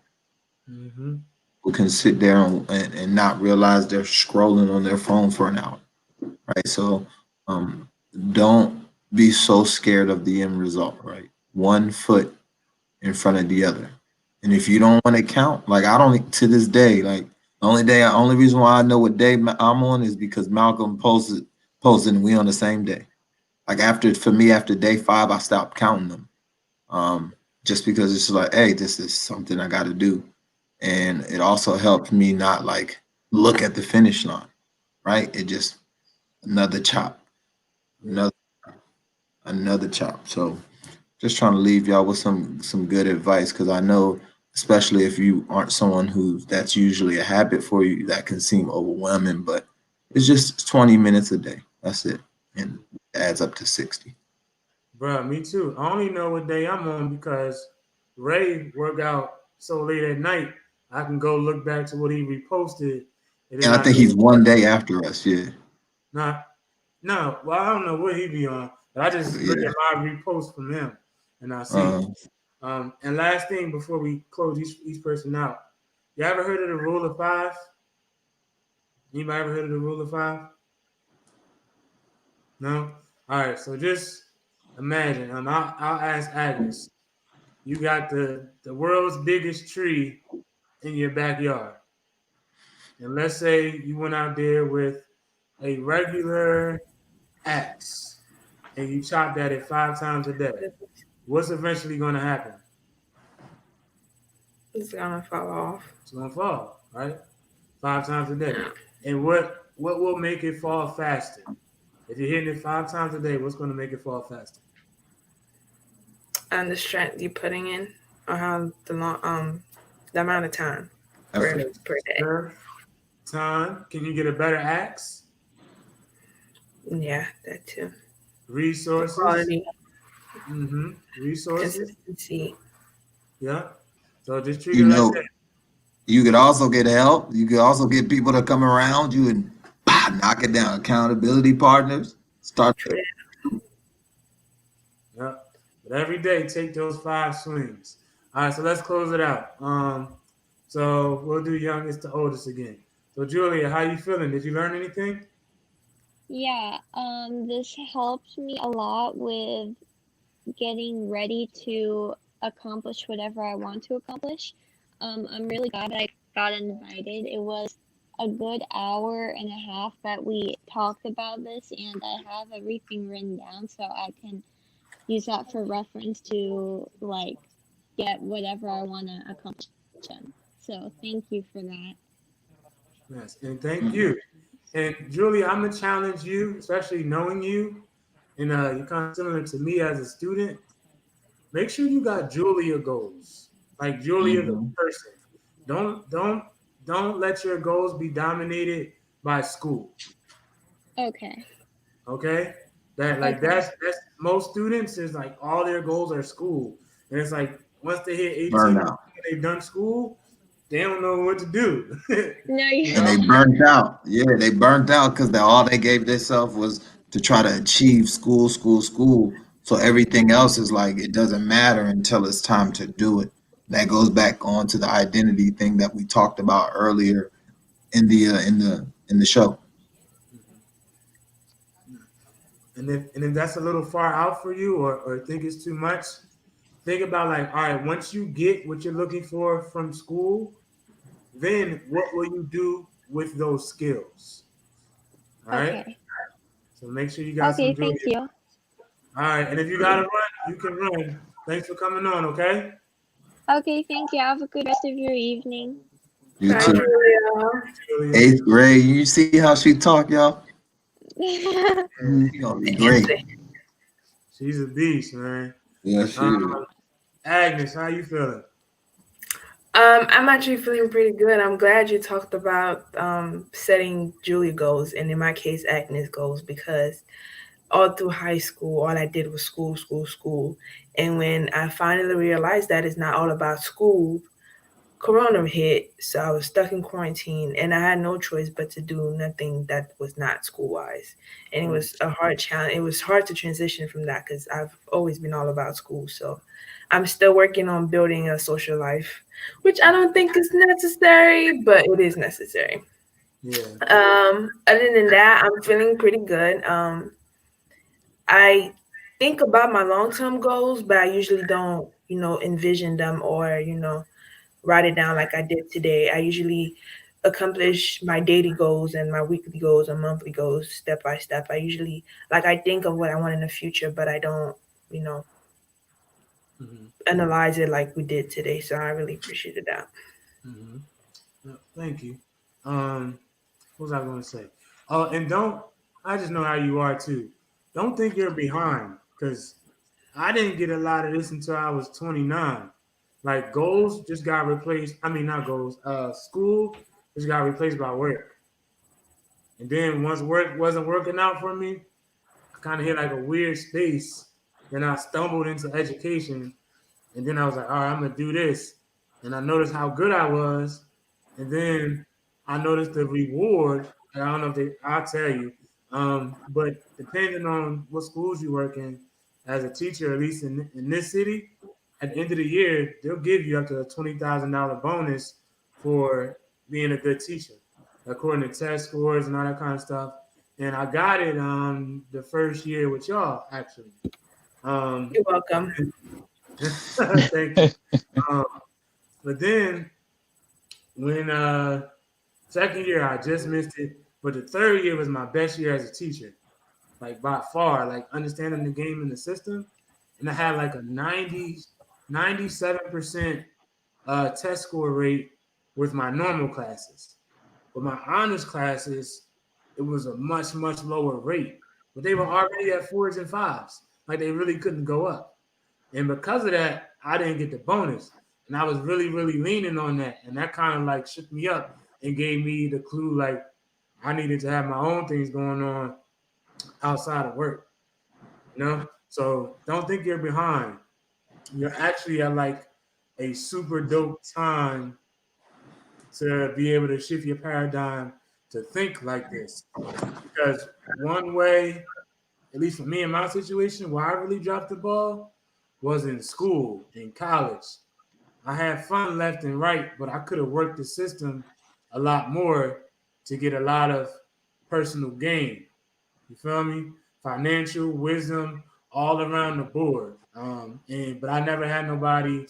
S1: Mm-hmm.
S2: People can sit there and not realize they're scrolling on their phone for an hour, right? So um, don't be so scared of the end result, right? One foot in front of the other. And if you don't want to count, like I don't to this day, like Only reason why I know what day I'm on is because Malcolm posted and we on the same day. Like for me after day 5, I stopped counting them. Just because it's like, hey, this is something I got to do, and it also helped me not like look at the finish line. Right? It just another chop,
S1: Yeah.
S2: another another chop. So just trying to leave y'all with some good advice because I know, especially if you aren't someone who that's usually a habit for you, that can seem overwhelming. But it's just 20 minutes a day. That's it, and it adds up to 60.
S1: Bro, me too. I only know what day I'm on because Ray work out so late at night. I can go look back to what he reposted, and then
S2: And I
S1: I
S2: think
S1: know.
S2: he's one day after us. Yeah,
S1: Nah, no, well, I don't know what he be on, but I just look
S2: yeah.
S1: at my repost from him, and I see.
S2: Uh,
S1: And last thing before we close each person out, you ever heard of the rule of five? Anybody ever heard of the rule of five? No. All right. So just imagine. I'll ask Agnes. You got the world's biggest tree in your backyard, and let's say you went out there with a regular axe and you chopped at it 5 times a day. What's eventually going to happen?
S4: It's gonna fall off.
S1: It's going to fall, right? 5 times a day.
S4: Yeah.
S1: And what will make it fall faster? If you're hitting it 5 times a day, what's going to make it fall faster?
S4: And the strength you're putting in, or how the amount of time
S2: effort.
S4: per day.
S1: Sure. Time. Can you get a better axe?
S4: Yeah, that too. The
S1: Resources.
S4: quality,
S1: Resources.
S4: consistency.
S1: Yeah. So just treat
S2: You
S1: it like that.
S2: know, you could also get help. You could also get people to come around you and knock it down. Accountability partners. Start.
S4: True.
S1: Yeah. But every day, take those 5 swings. All right. So let's close it out. So we'll do youngest to oldest again. So Julia, how you feeling? Did you learn anything?
S5: Yeah, this helped me a lot with getting ready to accomplish whatever I want to accomplish. I'm really glad that I got invited. It was a good hour and a half that we talked about this, and I have everything written down so I can use that for reference to like get whatever I want to accomplish. So thank you for that.
S1: Yes. And thank you. And Julia, I'm gonna challenge you, especially knowing you, and you're kind of similar to me as a student. Make sure you got Julia goals, like Julia the
S2: Mhm.
S1: person. Don't don't don't let your goals be dominated by school.
S5: Okay.
S1: Okay, that like
S5: Okay.
S1: that's most students is like all their goals are school, and it's like once they hit 18 and
S2: Burnout.
S1: they've done school, they don't know what to do.
S5: No,
S1: You
S2: And
S1: know?
S2: they burnt out. Yeah, they burnt out because all they gave themselves was to try to achieve school, school, school. So everything else is like it doesn't matter until it's time to do it. That goes back on to the identity thing that we talked about earlier in the show.
S1: And if that's a little far out for you, or think it's too much, think about like, all right, once you get what you're looking for from school, then what will you do with those skills? All right.
S5: okay.
S1: So make sure you got some
S5: Okay,
S1: Julia.
S5: thank you.
S1: All right. And if you got to run, you can run. Thanks for coming on. Okay.
S5: Okay, thank you. Have a good rest of your evening.
S2: You
S1: All
S4: Bye,
S2: too.
S1: right,
S4: Julia.
S1: Julia.
S2: Eighth grade. You see how she talk, y'all? She gonna be great.
S1: She's a beast, man.
S2: Yeah, she
S1: Um,
S2: is.
S1: Agnes, how you feeling?
S4: I'm actually feeling pretty good. I'm glad you talked about setting Julie goals, and in my case, Agnes goals, because all through high school, all I did was school, school, school. And when I finally realized that it's not all about school, Corona hit, so I was stuck in quarantine, and I had no choice but to do nothing that was not school wise. And it was a hard challenge. It was hard to transition from that because I've always been all about school. So I'm still working on building a social life, which I don't think is necessary, but it is necessary.
S1: Yeah.
S4: Other than that, I'm feeling pretty good. I think about my long term goals, but I usually don't, envision them or, write it down like I did today. I usually accomplish my daily goals and my weekly goals and monthly goals step by step. I usually like I think of what I want in the future, but I don't, you know,
S1: Mm-hmm.
S4: analyze it like we did today. So I really appreciated that.
S1: Mm-hmm. Yeah, thank you. Um, what was I going to say? Oh, and don't. I just know how you are too. Don't think you're behind, because I didn't get a lot of this until I was 29. Like goals just got replaced. I mean, not goals. School just got replaced by work. And then once work wasn't working out for me, I kind of hit like a weird space. Then I stumbled into education, and then I was like, all right, I'm gonna do this. And I noticed how good I was. And then I noticed the reward. I don't know if I'll tell you. But depending on what schools you work in, as a teacher, at least in this city, at the end of the year, they'll give you up to a $20,000 bonus for being a good teacher, according to test scores and all that kind of stuff. And I got it the first year with y'all, actually. Um,
S4: You're welcome.
S1: thank you. Um, but then when second year I just missed it, but the third year was my best year as a teacher, like by far, like understanding the game and the system. And I had like a 97% test score rate with my normal classes. But my honors classes, it was a much, much lower rate. But they were already at fours and fives. Like they really couldn't go up. And because of that, I didn't get the bonus. And I was really, really leaning on that. And that kind of like shook me up and gave me the clue like I needed to have my own things going on outside of work, you know? So don't think you're behind. You're actually at like a super dope time to be able to shift your paradigm to think like this. Because one way, at least for me in my situation, where I really dropped the ball was in school, in college. I had fun left and right, but I could have worked the system a lot more to get a lot of personal gain. You feel me? Financial wisdom all around the board. But I never had nobody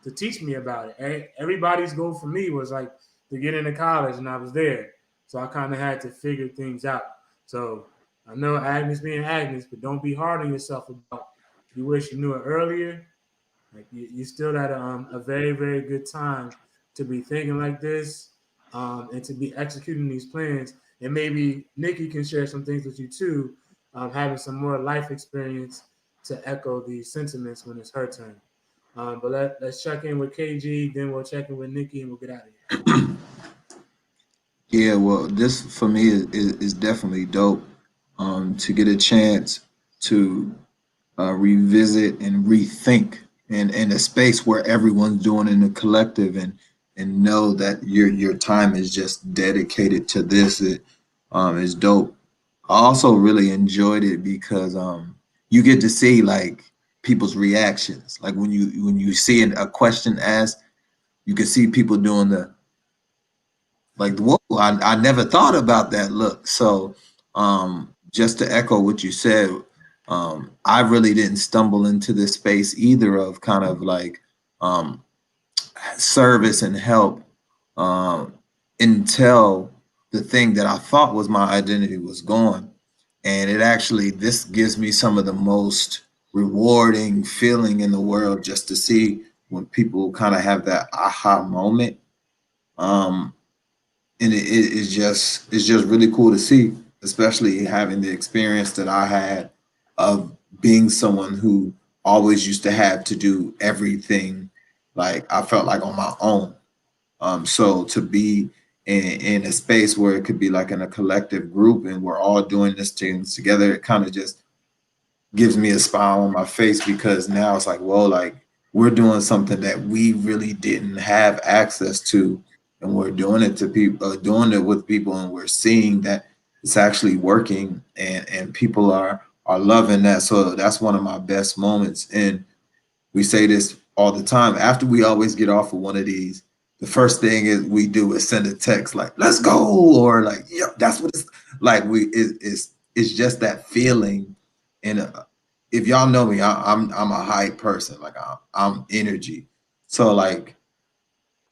S1: to teach me about it. Everybody's goal for me was like to get into college, and I was there. So I kind of had to figure things out. So I know Agnes being Agnes, but don't be hard on yourself about you wish you knew it earlier. Like you still at a very, very good time to be thinking like this, and to be executing these plans. And maybe Nikki can share some things with you too, having some more life experience to echo these sentiments when it's her turn. But let's check in with KG, then we'll check in with Nikki, and we'll get out of here.
S2: Yeah, well, this for me is definitely dope. To get a chance to revisit and rethink in a space where everyone's doing in a collective, and know that your time is just dedicated to this. It is dope. I also really enjoyed it because you get to see like people's reactions. Like when you see a question asked, you can see people doing the like, whoa, I never thought about that look. So just to echo what you said, I really didn't stumble into this space either of kind of like um, service and help um, until the thing that I thought was my identity was gone. And it actually, this gives me some of the most rewarding feeling in the world just to see when people kind of have that aha moment. Um, and it's just really cool to see, especially having the experience that I had of being someone who always used to have to do everything like I felt like on my own. So to be in a space where it could be like in a collective group and we're all doing this things together, it kind of just gives me a smile on my face because now it's like, well, like we're doing something that we really didn't have access to, and we're doing it to people, doing it with people, and we're seeing that it's actually working, and people are loving that. So that's one of my best moments. And we say this all the time. After we always get off of one of these, the first thing is we do is send a text like "Let's go" or like "Yeah, that's what it's like." It's just that feeling. And if y'all know me, I'm a hype person. Like I'm energy. So like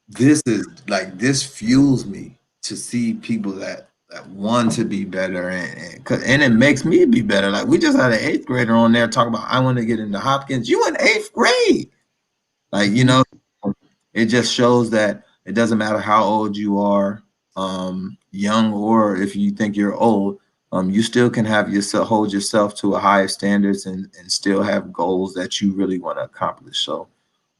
S2: this is like this fuels me. to see people that want to be better, and it makes me be better. Like we just had an eighth grader on there talking about I want to get into Hopkins. You in eighth grade, like it just shows that it doesn't matter how old you are, young or if you think you're old, you still can have yourself hold yourself to a higher standards and still have goals that you really want to accomplish. So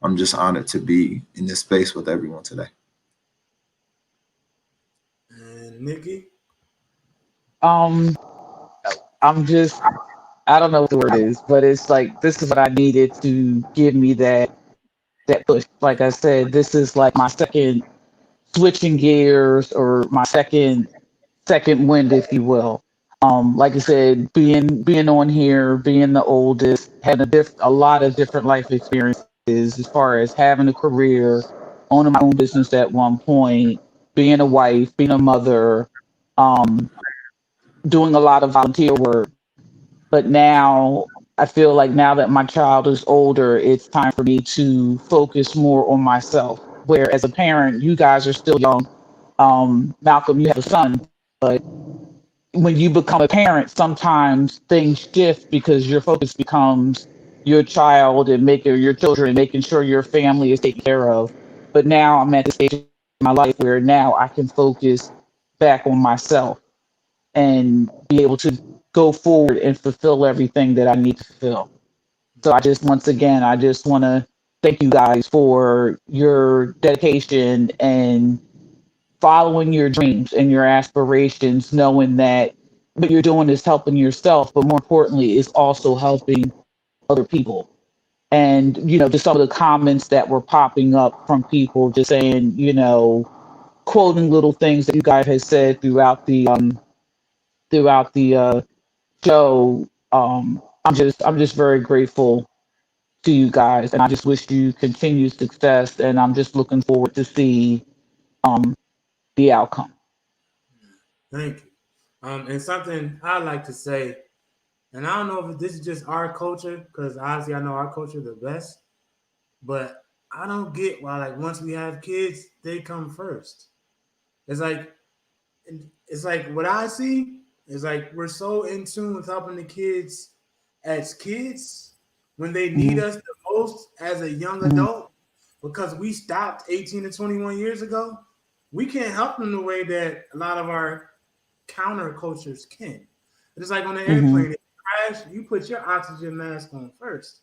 S2: I'm just honored to be in this space with everyone today.
S1: And Nikki,
S3: Um, I'm just, I don't know what the word is, but it's like this is what I needed to give me that push. Like I said, this is like my second switching gears or my second wind, if you will. Like I said, being on here, being the oldest, had a lot of different life experiences as far as having a career, owning my own business at one point, being a wife, being a mother, um, doing a lot of volunteer work. But now I feel like now that my child is older, it's time for me to focus more on myself. Where as a parent, you guys are still young. Malcolm, you have a son, but when you become a parent, sometimes things shift because your focus becomes your child and making your children, making sure your family is taken care of. But now I'm at the stage in my life where now I can focus back on myself and be able to go forward and fulfill everything that I need to fulfill. So I just, once again, I just want to thank you guys for your dedication and following your dreams and your aspirations, knowing that what you're doing is helping yourself, but more importantly, is also helping other people. And, just some of the comments that were popping up from people just saying, quoting little things that you guys had said throughout the show. I'm just very grateful to you guys, and I just wish you continued success. And I'm just looking forward to see um, the outcome.
S1: thank you. And something I like to say, and I don't know if this is just our culture, because obviously I know our culture the best, but I don't get why like once we have kids, they come first. It's like what I see is like we're so in tune with helping the kids as kids when they need
S3: Hmm.
S1: us the most as a young
S3: Hmm.
S1: adult because we stopped 18 to 21 years ago. We can't help them the way that a lot of our counter cultures can. It's like on an
S3: Hmm.
S1: airplane, if you crash, you put your oxygen mask on first,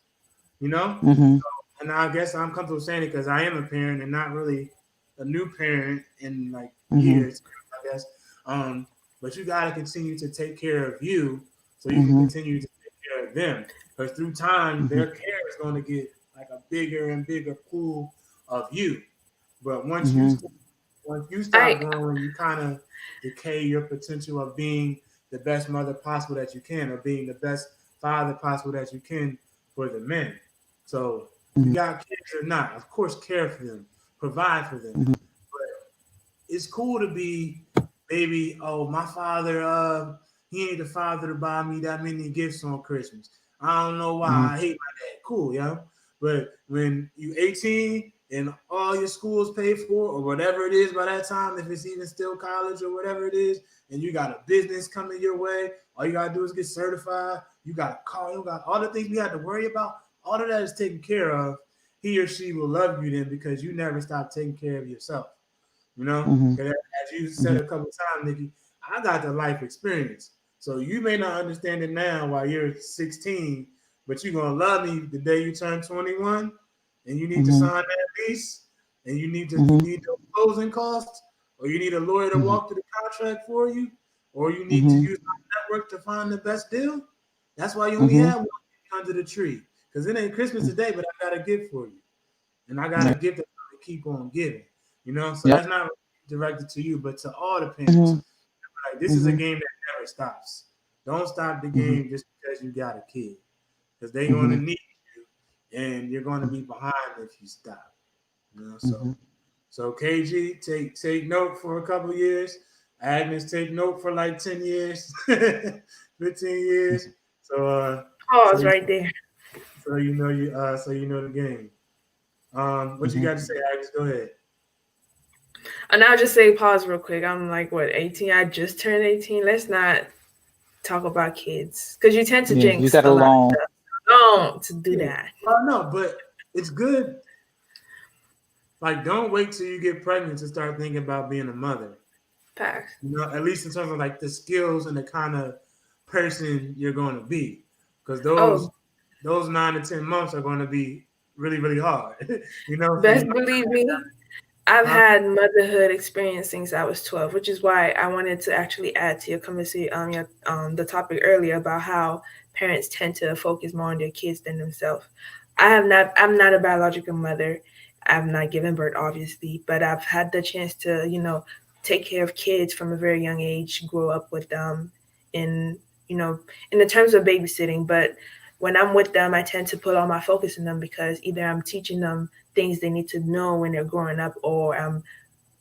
S1: you know?
S3: Hmm.
S1: And I guess I'm comfortable saying it because I am a parent and not really a new parent in like
S3: Hmm.
S1: years, I guess. Um, but you got to continue to take care of you so you can
S3: Hmm.
S1: continue to take care of them. Because through time,
S3: Hmm.
S1: their care is going to get like a bigger and bigger pool of you. But
S3: Hmm.
S1: once you stop
S4: I
S1: growing, you kind of decay your potential of being the best mother possible that you can, or being the best father possible that you can for the men. So you got kids or not, of course, care for them, provide for them.
S3: Hmm.
S1: But it's cool to be maybe, oh, my father, he ain't the father to buy me that many gifts on Christmas. I don't know why. I hate my dad. Cool, yo. But when you 18 and all your school's paid for, or whatever it is by that time, if it's even still college or whatever it is, and you got a business coming your way, all you gotta do is get certified. You got a car, you got all the things we have to worry about. All of that is taken care of. He or she will love you then because you never stop taking care of yourself. You know,
S3: Hmm.
S1: because as you said
S3: Hmm.
S1: a couple of times, Nikki, I got the life experience. So you may not understand it now while you're 16, but you're gonna love me the day you turn 21, and you need to
S3: Hmm.
S1: sign that lease, and you
S3: Hmm.
S1: need the closing costs, or you need a lawyer to
S3: Hmm.
S1: walk through the contract for you, or you need to
S3: Hmm.
S1: use my network to find the best deal. That's why you only
S3: Hmm.
S1: have one under the tree, because it ain't Christmas today, but I got a gift for you, and I got a
S3: Yep.
S1: gift that I'm gonna keep on giving. You know, so
S3: Yep.
S1: that's not directed to you, but to all the parents.
S3: Hmm.
S1: Like this is a
S3: Hmm.
S1: game that never stops. Don't stop the
S3: Hmm.
S1: game just because you got a kid, because they're going to
S3: Hmm.
S1: need you, and you're going to be behind if you stop. You know,
S3: Hmm.
S1: so KG, take note for a couple years. Agnes, take note for like 10 years, 15 years. So so
S4: pause
S1: you
S4: right there.
S1: so you know the game. What you
S3: Hmm.
S1: got to say, Agnes? Go ahead.
S4: And I'll just say pause real quick. I'm like, what, 18? I just turned 18. Let's not talk about kids because you tend to
S3: Yeah, you
S4: jinx
S3: got
S4: a
S3: a
S4: lot of
S3: long.
S4: stuff. Don't do
S1: Yeah.
S4: that.
S1: No, but it's good. Like, don't wait till you get pregnant to start thinking about being a mother.
S4: Pass.
S1: At least in terms of like the skills and the kind of person you're going to be, because
S4: Oh,
S1: those 9 to 10 months are going to be really really hard. For
S4: best
S1: you.
S4: believe me, I've
S1: Huh?
S4: had motherhood experience since I was 12, which is why I wanted to actually add to your conversation, the topic earlier about how parents tend to focus more on their kids than themselves. I'm not a biological mother. I've not given birth, obviously, but I've had the chance to, take care of kids from a very young age, grow up with them in, you know, in the terms of babysitting. But when I'm with them, I tend to put all my focus in them because either I'm teaching them things they need to know when they're growing up, or I'm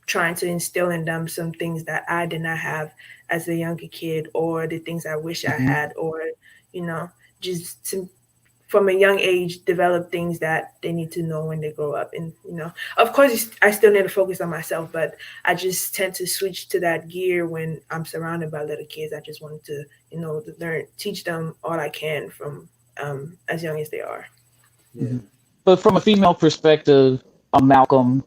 S4: trying to instill in them some things that I did not have as a younger kid, or the things I wish I
S3: Mhm.
S4: had, or you know, just to, from a young age, develop things that they need to know when they grow up. And of course, I still need to focus on myself, but I just tend to switch to that gear when I'm surrounded by little kids. I just want to, to learn, teach them all I can from as young as they are.
S1: Yeah,
S3: Mhm. But from a female perspective, Malcolm,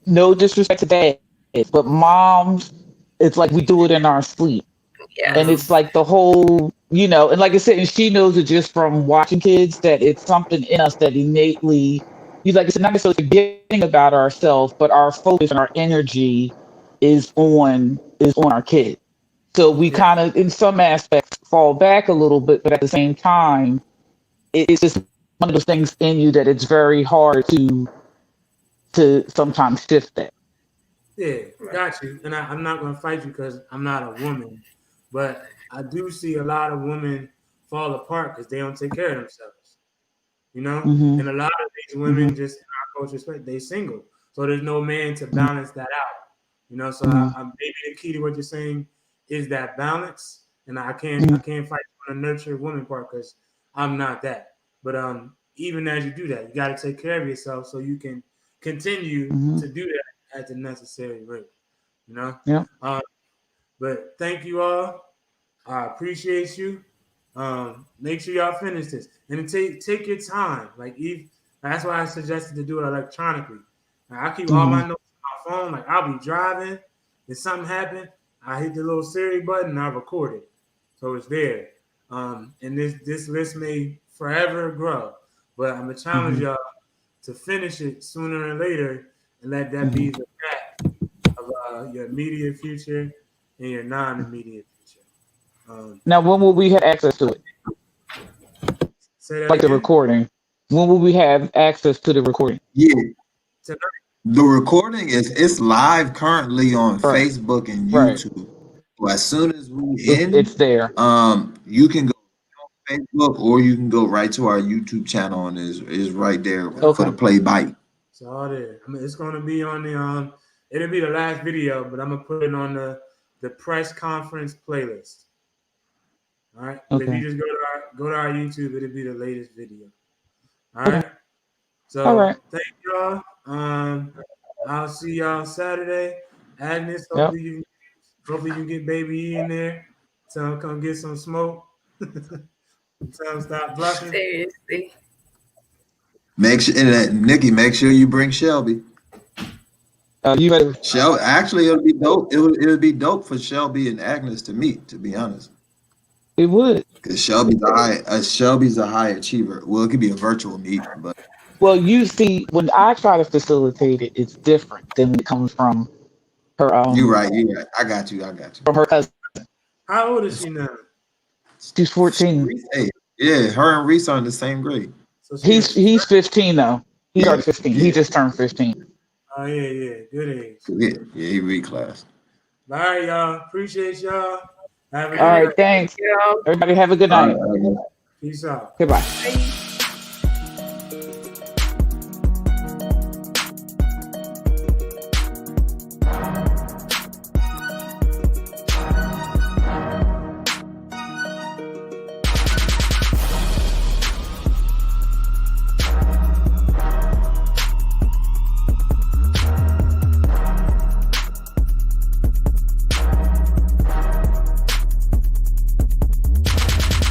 S3: no disrespect to dads, but moms, it's like we do it in our sleep. And
S4: Yes.
S1: uh-huh.
S3: it's like the whole, and like I said, and she knows it just from watching kids that it's something in us that innately, you like I said, not necessarily forgetting about ourselves, but our focus and our energy is on our kids. So we
S1: Yeah,
S3: kind of, in some aspects, fall back a little bit, but at the same time, it's just one of those things in you that it's very hard to sometimes shift that.
S1: yeah,
S4: Right.
S1: got you. And I'm not going to fight you because I'm not a woman, but I do see a lot of women fall apart because they don't take care of themselves.
S3: Hmm.
S1: And a lot of these
S3: Hmm.
S1: women just in our culture, they single, so there's no man to balance that out. So
S3: Hmm.
S1: maybe the key to what you're saying is that balance, and I
S3: Hmm.
S1: can't fight on the nurture woman part because I'm not that. But even as you do that, you got to take care of yourself so you can continue
S3: Hmm.
S1: to do that at the necessary rate. You know,
S3: Yeah.
S1: um, but thank you all. I appreciate you. Make sure y'all finish this and take your time. Like if that's why I suggested to do it electronically. I keep all
S3: Hmm.
S1: my notes on my phone. Like I'll be driving, if something happened, I hit the little Siri button and I record it, so it's there. And this list may forever grow, but I'm gonna challenge
S3: Hmm.
S1: y'all to finish it sooner or later and let that be
S3: Hmm.
S1: the fact of your immediate future and your non-immediate future. Um,
S3: Now, when will we have access to it?
S1: Say that
S3: Like the
S1: again.
S3: recording. When will we have access to the recording?
S2: Yeah,
S1: Tonight.
S2: the recording is it's live currently on
S3: Right.
S2: Facebook and
S3: Right.
S2: YouTube. So as soon as we
S3: It's
S2: end,
S3: there.
S2: you can go on Facebook or you can go right to our YouTube channel and is right there for
S1: Yep.
S2: the
S3: Okay.
S2: play bite.
S1: It's all there. I mean, it's gonna be on the It'll be the last video, but I'm gonna put it on the press conference playlist. All right. But if you
S3: Okay.
S1: just go to our YouTube, it'll be the latest video. All
S3: Okay.
S1: right.
S3: All right.
S1: So thank y'all. I'll see y'all Saturday. Agnes,
S3: Yep.
S1: hopefully you get baby E in there. Tell him come get some smoke. Tell him stop bluffing.
S4: Seriously.
S2: Make sure and, Nikki, make sure you bring Shelby.
S3: You better.
S2: Shelby, actually, it'll be dope. It'll be dope for Shelby and Agnes to meet. To be honest,
S3: It would.
S2: because Shelby's a high achiever. Well, it could be a virtual meet, but
S3: Well, you see, when I try to facilitate it, it's different than when it comes her
S2: you're right. You're right. I got you. I got you.
S3: from her cousin.
S1: How old is she now?
S3: She's 14.
S2: Hey, yeah, her and Reese are in the same grade.
S1: So she a
S3: He's 15 though. He's
S2: Yeah,
S3: already 15. He
S2: yeah,
S3: just turned 15.
S1: Oh yeah, yeah, good age.
S2: yeah. He reclassed.
S1: All right, y'all. Appreciate y'all. Have a
S3: All
S1: good
S4: All right.
S3: right,
S1: night.
S4: Thank
S3: thanks.
S4: you.
S3: Everybody have a good
S2: All
S3: night.
S2: right.
S1: Peace out.
S3: Goodbye.
S4: Bye.